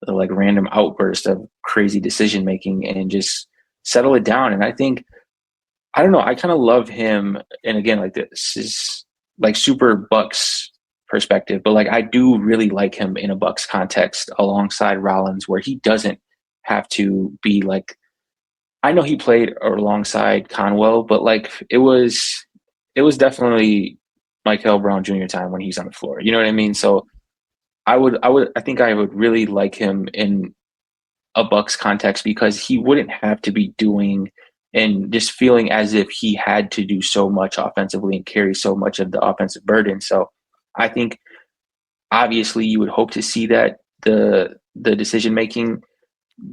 like random outburst of crazy decision making and just settle it down? And I think, I don't know, I kind of love him. And again, like this is like super Bucks perspective, but like I do really like him in a Bucks context alongside Rollins, where he doesn't have to be like, I know he played alongside Conwell, but like it was definitely Mikel Brown Jr. time when he's on the floor. You know what I mean? So I think I would really like him in a Bucks context, because he wouldn't have to be doing and just feeling as if he had to do so much offensively and carry so much of the offensive burden. So I think obviously you would hope to see that the decision making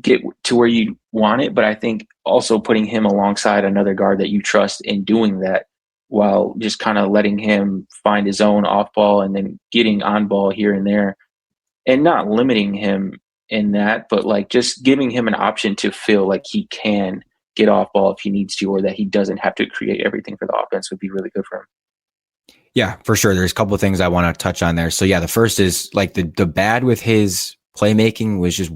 get to where you want it, but I think also putting him alongside another guard that you trust in doing that, while just kind of letting him find his own off ball and then getting on ball here and there, and not limiting him in that, but like just giving him an option to feel like he can get off ball if he needs to, or that he doesn't have to create everything for the offense, would be really good for him. Yeah, for sure. There's a couple of things I want to touch on there. So yeah, the first is like the bad with his playmaking was just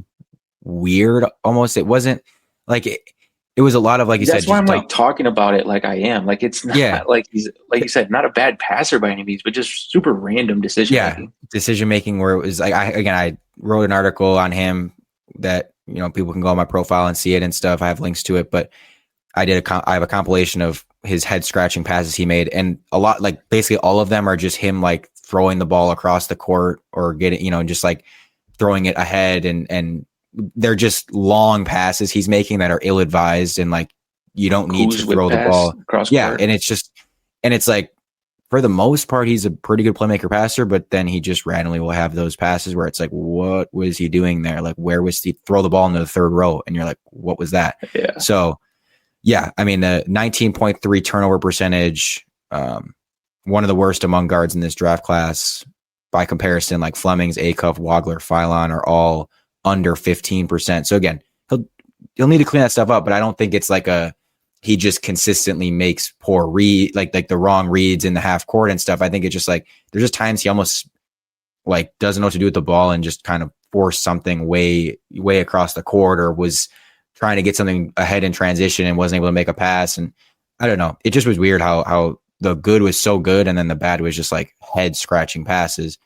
weird. Almost, it wasn't like it was a lot of, like you said. That's why I'm like talking about it like I am. Like it's not like he's, like you said, not a bad passer by any means, but just super random decision making. Decision making where it was like I wrote an article on him that people can go on my profile and see it and stuff. I have links to it, but I have a compilation of his head scratching passes he made, and a lot, like basically all of them are just him like throwing the ball across the court or getting just like throwing it ahead, and they're just long passes he's making that are ill-advised, and like you don't need to throw the ball across court. And it's like for the most part he's a pretty good playmaker passer, but then he just randomly will have those passes where it's like, what was he doing there? Like, where was he? Throw the ball into the third row and you're like, what was that? Yeah. So yeah, I mean, the 19.3 turnover percentage, one of the worst among guards in this draft class. By comparison, like Flemings, Acuff, Wagler, Philon are all under 15%. So again, he'll need to clean that stuff up, but I don't think it's like he just consistently makes poor like the wrong reads in the half court and stuff. I think it's just like there's just times he almost like doesn't know what to do with the ball and just kind of force something way across the court, or was trying to get something ahead in transition and wasn't able to make a pass. And I don't know. It just was weird how the good was so good and then the bad was just like head scratching passes.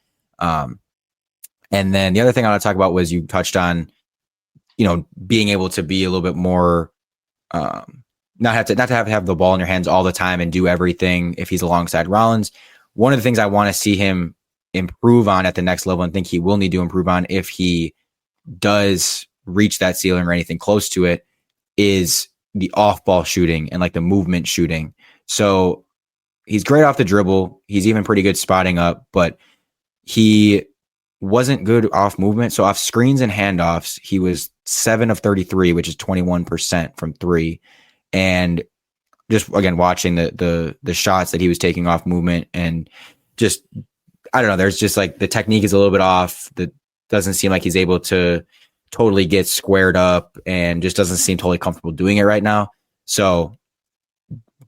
And then the other thing I want to talk about was you touched on, being able to be a little bit more, not have to have the ball in your hands all the time and do everything if he's alongside Rollins. One of the things I want to see him improve on at the next level, and think he will need to improve on if he does reach that ceiling or anything close to it, is the off-ball shooting and like the movement shooting. So he's great off the dribble. He's even pretty good spotting up, but he wasn't good off movement. So off screens and handoffs, he was 7 of 33, which is 21% from three. And just again, watching the shots that he was taking off movement, and just, I don't know, there's just like the technique is a little bit off. That doesn't seem like he's able to totally get squared up, and just doesn't seem totally comfortable doing it right now. So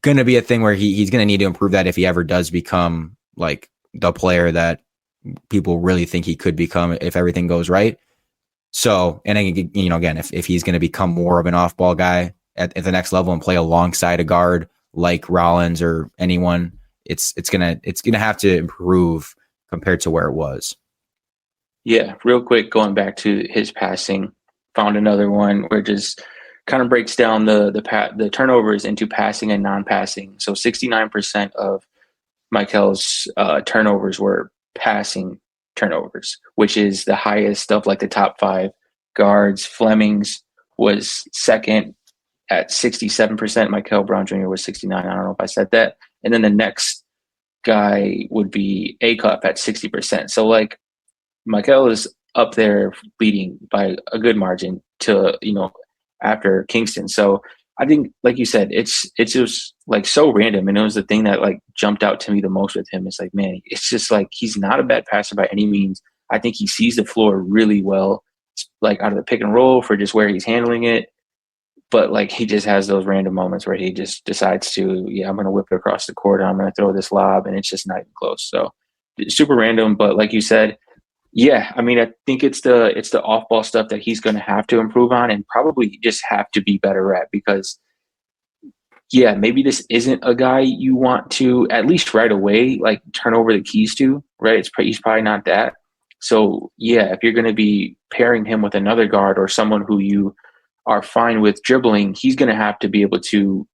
going to be a thing where he's going to need to improve that if he ever does become like the player that people really think he could become if everything goes right. So, and again, if he's going to become more of an off-ball guy at the next level and play alongside a guard like Rollins or anyone, it's gonna have to improve compared to where it was. Yeah, real quick, going back to his passing, found another one where it just kind of breaks down the turnovers into passing and non-passing. So 69% of Mikel's turnovers were passing turnovers, which is the highest of like the top 5 guards. Fleming's was second at 67%. Mikel Brown Jr. was 69. I don't know if I said that. And then the next guy would be Acuff at 60%. So like Mikel is up there leading by a good margin to, after Kingston. So I think, like you said, it's just like so random. And it was the thing that like jumped out to me the most with him. It's like, man, it's just like, he's not a bad passer by any means. I think he sees the floor really well, like out of the pick and roll for just where he's handling it. But like, he just has those random moments where he just decides to, I'm going to whip it across the court. I'm going to throw this lob, and it's just not even close. So super random. But like you said, yeah, I mean, I think it's the off ball stuff that he's going to have to improve on, and probably just have to be better at, because maybe this isn't a guy you want to, at least right away, like turn over the keys to, right? He's probably not that. So if you're going to be pairing him with another guard or someone who you are fine with dribbling, he's going to have to be able to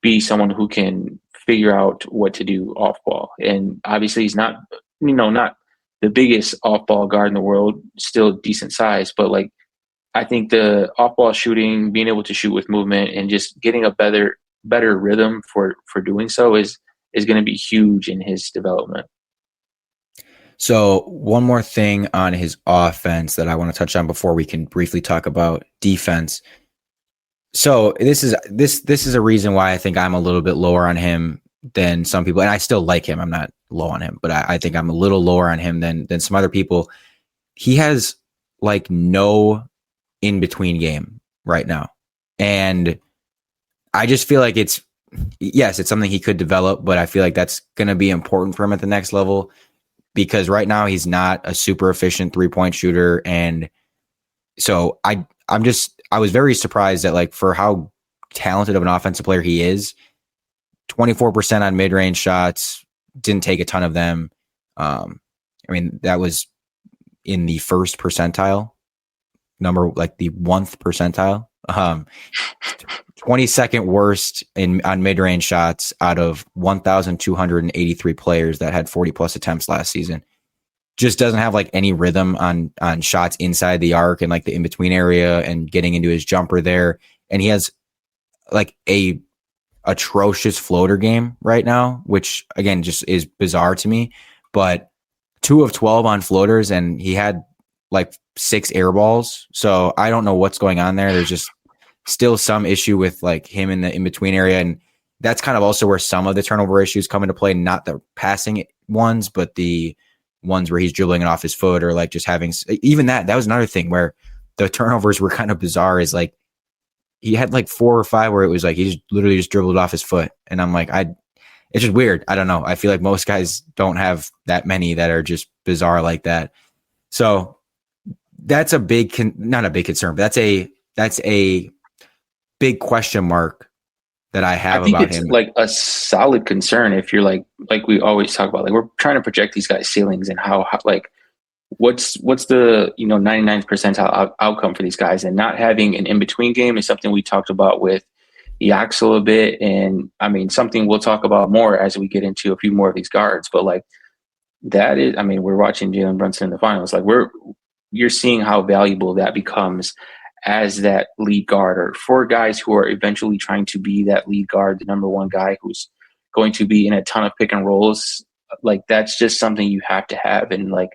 be someone who can figure out what to do off ball. And obviously he's not, not the biggest off ball guard in the world, still decent size, but like, I think the off ball shooting, being able to shoot with movement and just getting a better rhythm for doing so is going to be huge in his development. So one more thing on his offense that I want to touch on before we can briefly talk about defense. So this is a reason why I think I'm a little bit lower on him than some people, and I still like him. I'm not low on him, but I think I'm a little lower on him than some other people. He has like no in between game right now, and I just feel like it's something he could develop, but I feel like that's going to be important for him at the next level, because right now he's not a super efficient 3-point shooter. And so I was very surprised that, like, for how talented of an offensive player he is, 24% on mid-range shots, didn't take a ton of them. I mean, that was in the first percentile number, like the 1th percentile. 22nd worst on mid-range shots out of 1,283 players that had 40 plus attempts last season. Just doesn't have like any rhythm on shots inside the arc and like the in-between area and getting into his jumper there. And he has like a atrocious floater game right now, which again just is bizarre to me. But 2 of 12 on floaters, and he had like 6 air balls. So I don't know what's going on there. There's just still some issue with like him in the in-between area. And that's kind of also where some of the turnover issues come into play, not the passing ones, but the ones where he's dribbling it off his foot, or like just having, even that was another thing where the turnovers were kind of bizarre, is like he had like 4 or 5 where it was like he just literally just dribbled it off his foot. And I'm like, it's just weird. I don't know. I feel like most guys don't have that many that are just bizarre like that. So that's a big, not a big concern, but that's a big question mark that I have about him. I think it's like a solid concern if you're like we always talk about, like, we're trying to project these guys' ceilings and how like what's the 99th percentile outcome for these guys, and not having an in-between game is something we talked about with Yaxel a bit, and I mean something we'll talk about more as we get into a few more of these guards. But like that is, I mean, we're watching Jalen Brunson in the finals, like you're seeing how valuable that becomes as that lead guard, or for guys who are eventually trying to be that lead guard, the number one guy who's going to be in a ton of pick and rolls. Like that's just something you have to have. And like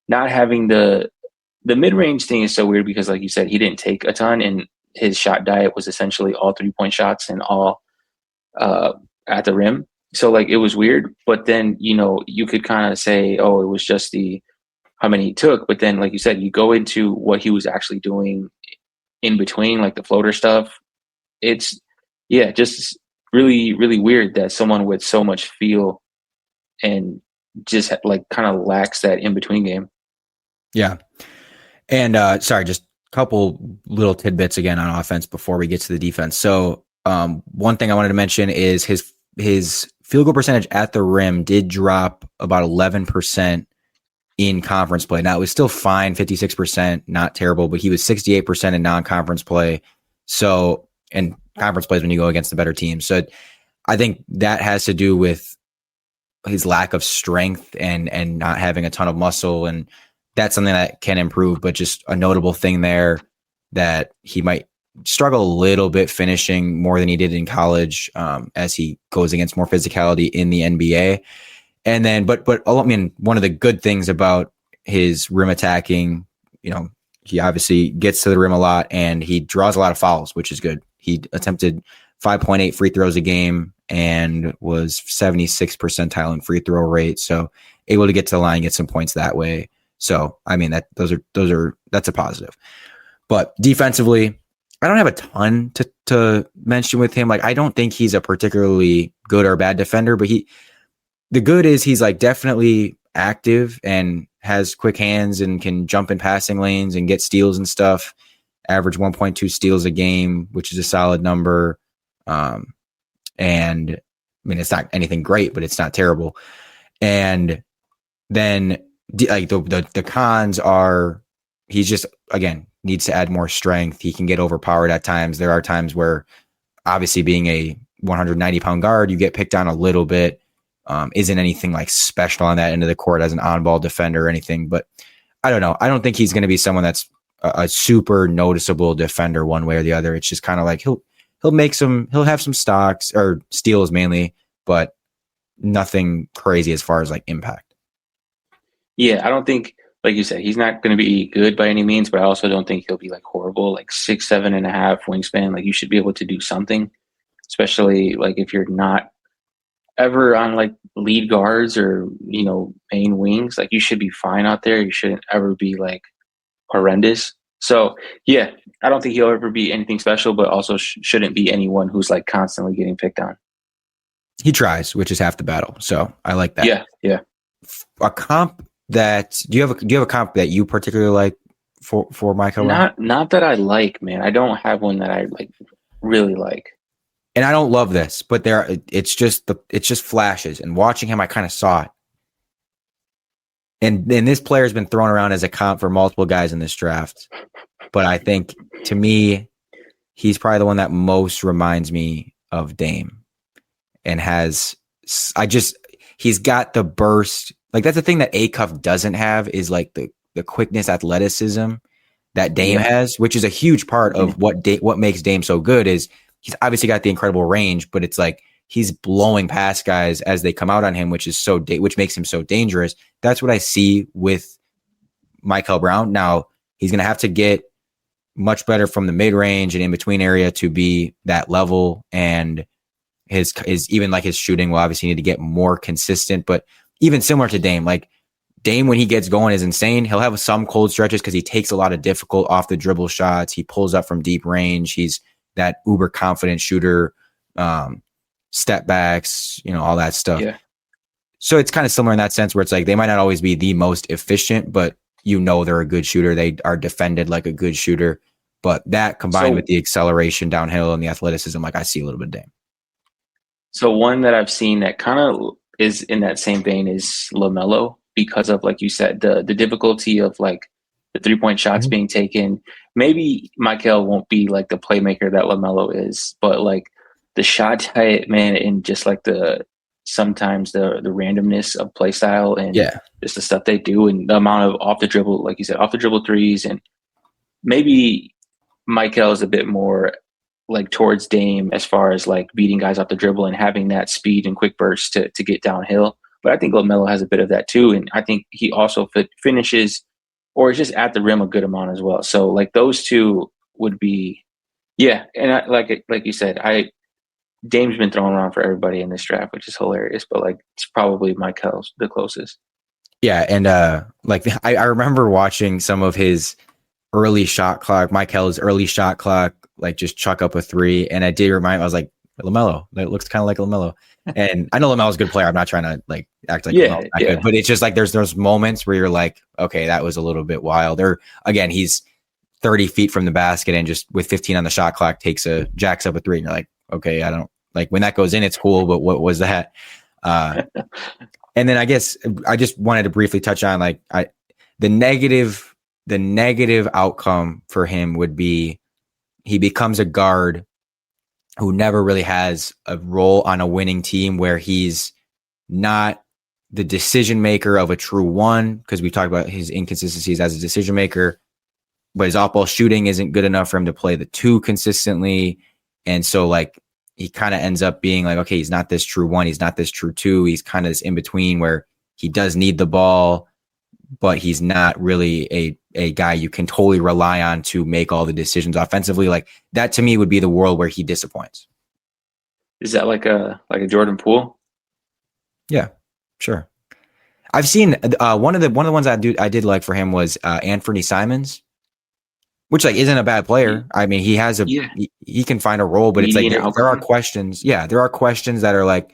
not having the mid-range thing is so weird, because like you said, he didn't take a ton, and his shot diet was essentially all 3-point shots and all at the rim. So like it was weird, but then, you could kind of say, oh, it was just how many he took. But then, like you said, you go into what he was actually doing in between, like the floater stuff. It's just really, really weird that someone with so much feel and just like kind of lacks that in between game. Yeah. And sorry, just a couple little tidbits again on offense before we get to the defense. So one thing I wanted to mention is his field goal percentage at the rim did drop about 11% in conference play. Now, it was still fine, 56%, not terrible, but he was 68% in non-conference play. So, and conference plays when you go against the better team. So I think that has to do with his lack of strength and not having a ton of muscle. And that's something that can improve, but just a notable thing there that he might struggle a little bit finishing more than he did in college as he goes against more physicality in the NBA. And then, but I mean, one of the good things about his rim attacking, he obviously gets to the rim a lot and he draws a lot of fouls, which is good. He attempted 5.8 free throws a game and was 76th percentile in free throw rate. So able to get to the line, get some points that way. So, I mean, that's a positive. But defensively, I don't have a ton to mention with him. Like, I don't think he's a particularly good or bad defender, but the good is he's like definitely active and has quick hands and can jump in passing lanes and get steals and stuff. Average 1.2 steals a game, which is a solid number. And I mean, it's not anything great, but it's not terrible. And then like the cons are he's just, again, needs to add more strength. He can get overpowered at times. There are times where obviously being a 190-pound guard, you get picked on a little bit. Isn't anything like special on that end of the court as an on-ball defender or anything, but I don't know. I don't think he's going to be someone that's a super noticeable defender one way or the other. It's just kind of like he'll have some stocks or steals mainly, but nothing crazy as far as like impact. Yeah, I don't think, like you said, he's not going to be good by any means, but I also don't think he'll be like horrible, like 6'7.5" wingspan. Like you should be able to do something, especially like if you're not ever on like lead guards or main wings. Like you should be fine out there. You shouldn't ever be like horrendous. So yeah, I don't think he'll ever be anything special, but also shouldn't be anyone who's like constantly getting picked on. He tries, which is half the battle. So I like that. Yeah. A comp that do you have a comp that you particularly like for Mikel? Not that I like, man. I don't have one that I like really like. And I don't love this, but it's just flashes. And watching him, I kind of saw it. And this player has been thrown around as a comp for multiple guys in this draft. But I think, to me, he's probably the one that most reminds me of Dame. And he's got the burst. Like, that's the thing that A-Cuff doesn't have is like the quickness, athleticism that Dame has, which is a huge part of what makes Dame so good is he's obviously got the incredible range, but it's like he's blowing past guys as they come out on him, which makes him so dangerous. That's what I see with Mikel Brown. Now, he's going to have to get much better from the mid-range and in-between area to be that level. And his even like his shooting will obviously need to get more consistent, but even similar to Dame, like Dame, when he gets going, is insane. He'll have some cold stretches because he takes a lot of difficult off the dribble shots. He pulls up from deep range. He's that uber confident shooter, step backs, all that stuff. Yeah. So it's kind of similar in that sense where it's like they might not always be the most efficient, but they're a good shooter. They are defended like a good shooter. But that combined with the acceleration downhill and the athleticism, like I see a little bit of Dame. So one that I've seen that kind of is in that same vein is LaMelo, because of, like you said, the difficulty of like the 3-point shots being taken. Maybe Mikel won't be like the playmaker that LaMelo is, but like the shot type, man, and just like sometimes the randomness of play style and just the stuff they do and the amount of off the dribble, like you said, off the dribble threes. And maybe Mikel is a bit more like towards Dame as far as like beating guys off the dribble and having that speed and quick burst to get downhill. But I think LaMelo has a bit of that too. And I think he also finishes or is just at the rim a good amount as well. So like those two would be, And like you said, Dame's been thrown around for everybody in this draft, which is hilarious, but like it's probably Mikel's the closest. Yeah. And I remember watching some of his early shot clock, Mikel's early shot clock, like just chuck up a three. And I was like, LaMelo, it looks kind of like LaMelo. And I know LaMelo's a good player. I'm not trying to like act like LaMelo's not good, but it's just like there's those moments where you're like, okay, that was a little bit wild. Or again, he's 30 feet from the basket and just with 15 on the shot clock jacks up a three. And you're like, okay, I don't like when that goes in, it's cool, but what was that? And then I guess I just wanted to briefly touch on like the negative outcome for him would be he becomes a guard who never really has a role on a winning team, where he's not the decision maker of a true one, because we talked about his inconsistencies as a decision maker, but his off-ball shooting isn't good enough for him to play the two consistently. And so like he kind of ends up being like, okay, he's not this true one, he's not this true two. He's kind of this in between where he does need the ball, but he's not really a guy you can totally rely on to make all the decisions offensively. Like that to me would be the world where he disappoints. Is that like a Jordan Poole? Yeah, sure. I've seen one of the ones I did like for him was Anthony Simons, which like isn't a bad player. I mean, he has he can find a role, but it's like there are questions. Yeah, there are questions that are like,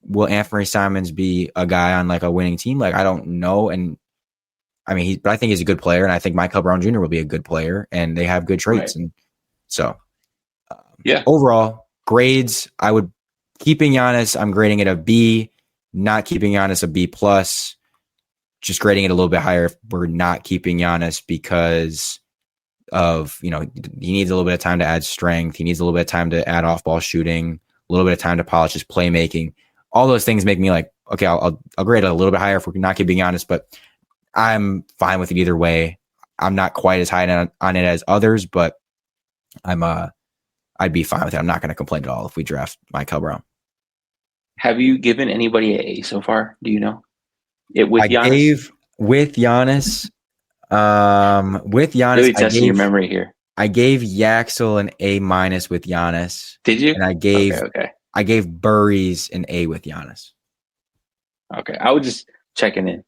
will Anthony Simons be a guy on like a winning team? Like I don't know, and I mean, but I think he's a good player, and I think Mikel Brown Jr. will be a good player, and they have good traits, and so overall grades, I would keeping Giannis, I'm grading it a B. Not keeping Giannis a B plus, just grading it a little bit higher if we're not keeping Giannis because of, he needs a little bit of time to add strength. He needs a little bit of time to add off-ball shooting, a little bit of time to polish his playmaking. All those things make me like, okay, I'll grade it a little bit higher if we're not keeping Giannis, but I'm fine with it either way. I'm not quite as high on it as others, but I'd be fine with it. I'm not going to complain at all if we draft Mikel Brown. Have you given anybody an A so far? Do you know? With Giannis? With Giannis, really testing your memory here. I gave Yaxel an A- with Giannis. Did you? And I gave Burries an A with Giannis. Okay, I was just checking in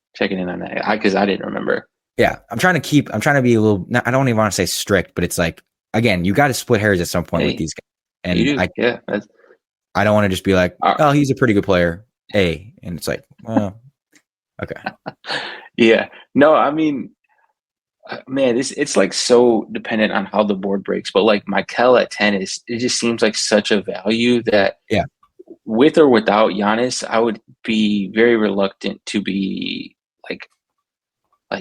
on that because I didn't remember. Yeah, I'm trying to be a little. I don't even want to say strict, but it's like, again, you got to split hairs at some point with these guys, and I don't want to just be like, oh, he's a pretty good player, A, and it's like, well, okay. Yeah, no, I mean, man, it's like so dependent on how the board breaks, but like Mikel at 10 it just seems like such a value that with or without Giannis, I would be very reluctant to be like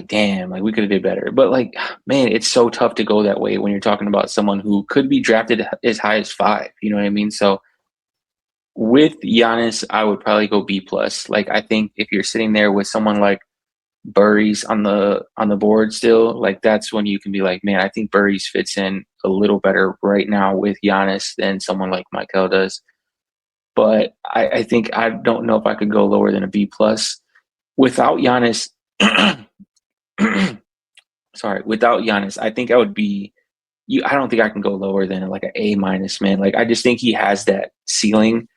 damn, like we could have did better. But like, man, it's so tough to go that way when you're talking about someone who could be drafted as high as 5. You know what I mean? So with Giannis, I would probably go B plus. Like I think if you're sitting there with someone like Burries on the board still, like that's when you can be like, man, I think Burries fits in a little better right now with Giannis than someone like Mikel does. But I think I don't know if I could go lower than a B plus. Without Giannis, without Giannis, I think I would be I don't think I can go lower than like an A-, man. Like I just think he has that ceiling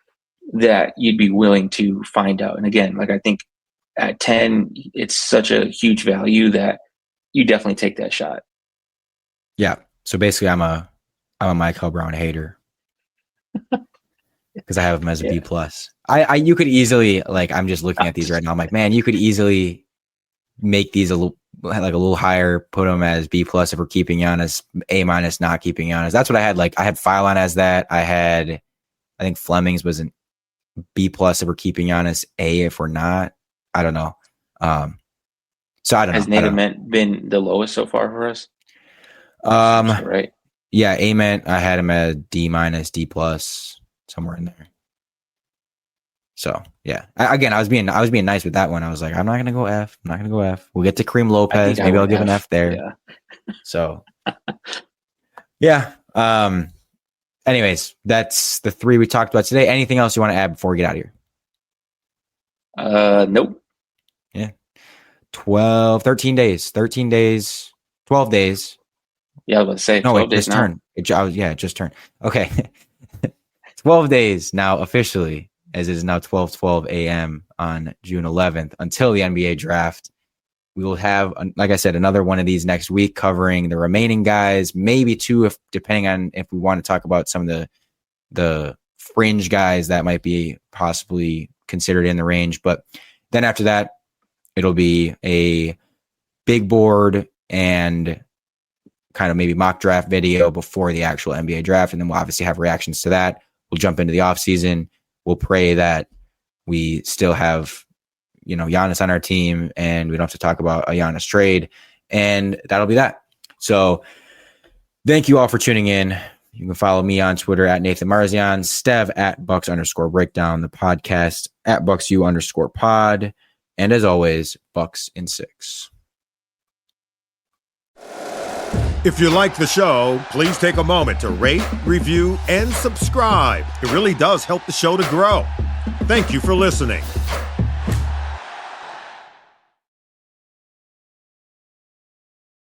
that you'd be willing to find out. And again, like I think at 10, it's such a huge value that you definitely take that shot. Yeah. So basically I'm a Mikel Brown hater because I have him as a B plus. You could easily, like, I'm just looking at these right now. I'm like, man, you could easily make these a little higher, put them as B plus if we're keeping Giannis, A-, not keeping Giannis. That's what I had. Like I had Phylon as that. I think Fleming's was an B plus if we're keeping Giannis, A if we're not. I don't know. So I don't know. Has Native been the lowest so far for us? Right. Yeah, Ament, I had him at D-, D plus, somewhere in there. So yeah, I was being nice with that one. I was like, I'm not gonna go F. We'll get to Kareem Lopez. Maybe I'll give an F there. Yeah. So yeah. Anyways, that's the 3 we talked about today. Anything else you want to add before we get out of here? Nope. Yeah. 13 days. 12 days. Yeah, I was about to say 12 days now. It just turned. Okay. 12 days now officially, as it is now 12:12 a.m. on June 11th until the NBA draft. We will have, like I said, another one of these next week covering the remaining guys, maybe 2 depending on if we want to talk about some of the fringe guys that might be possibly considered in the range. But then after that, it'll be a big board and kind of maybe mock draft video before the actual NBA draft. And then we'll obviously have reactions to that. We'll jump into the off season. We'll pray that we still have, Giannis on our team, and we don't have to talk about a Giannis trade, and that'll be that. So thank you all for tuning in. You can follow me on Twitter at Nathan Marzian, Stev at Bucks_breakdown, the podcast at BucksU_pod. And as always, Bucks in 6. If you like the show, please take a moment to rate, review, and subscribe. It really does help the show to grow. Thank you for listening.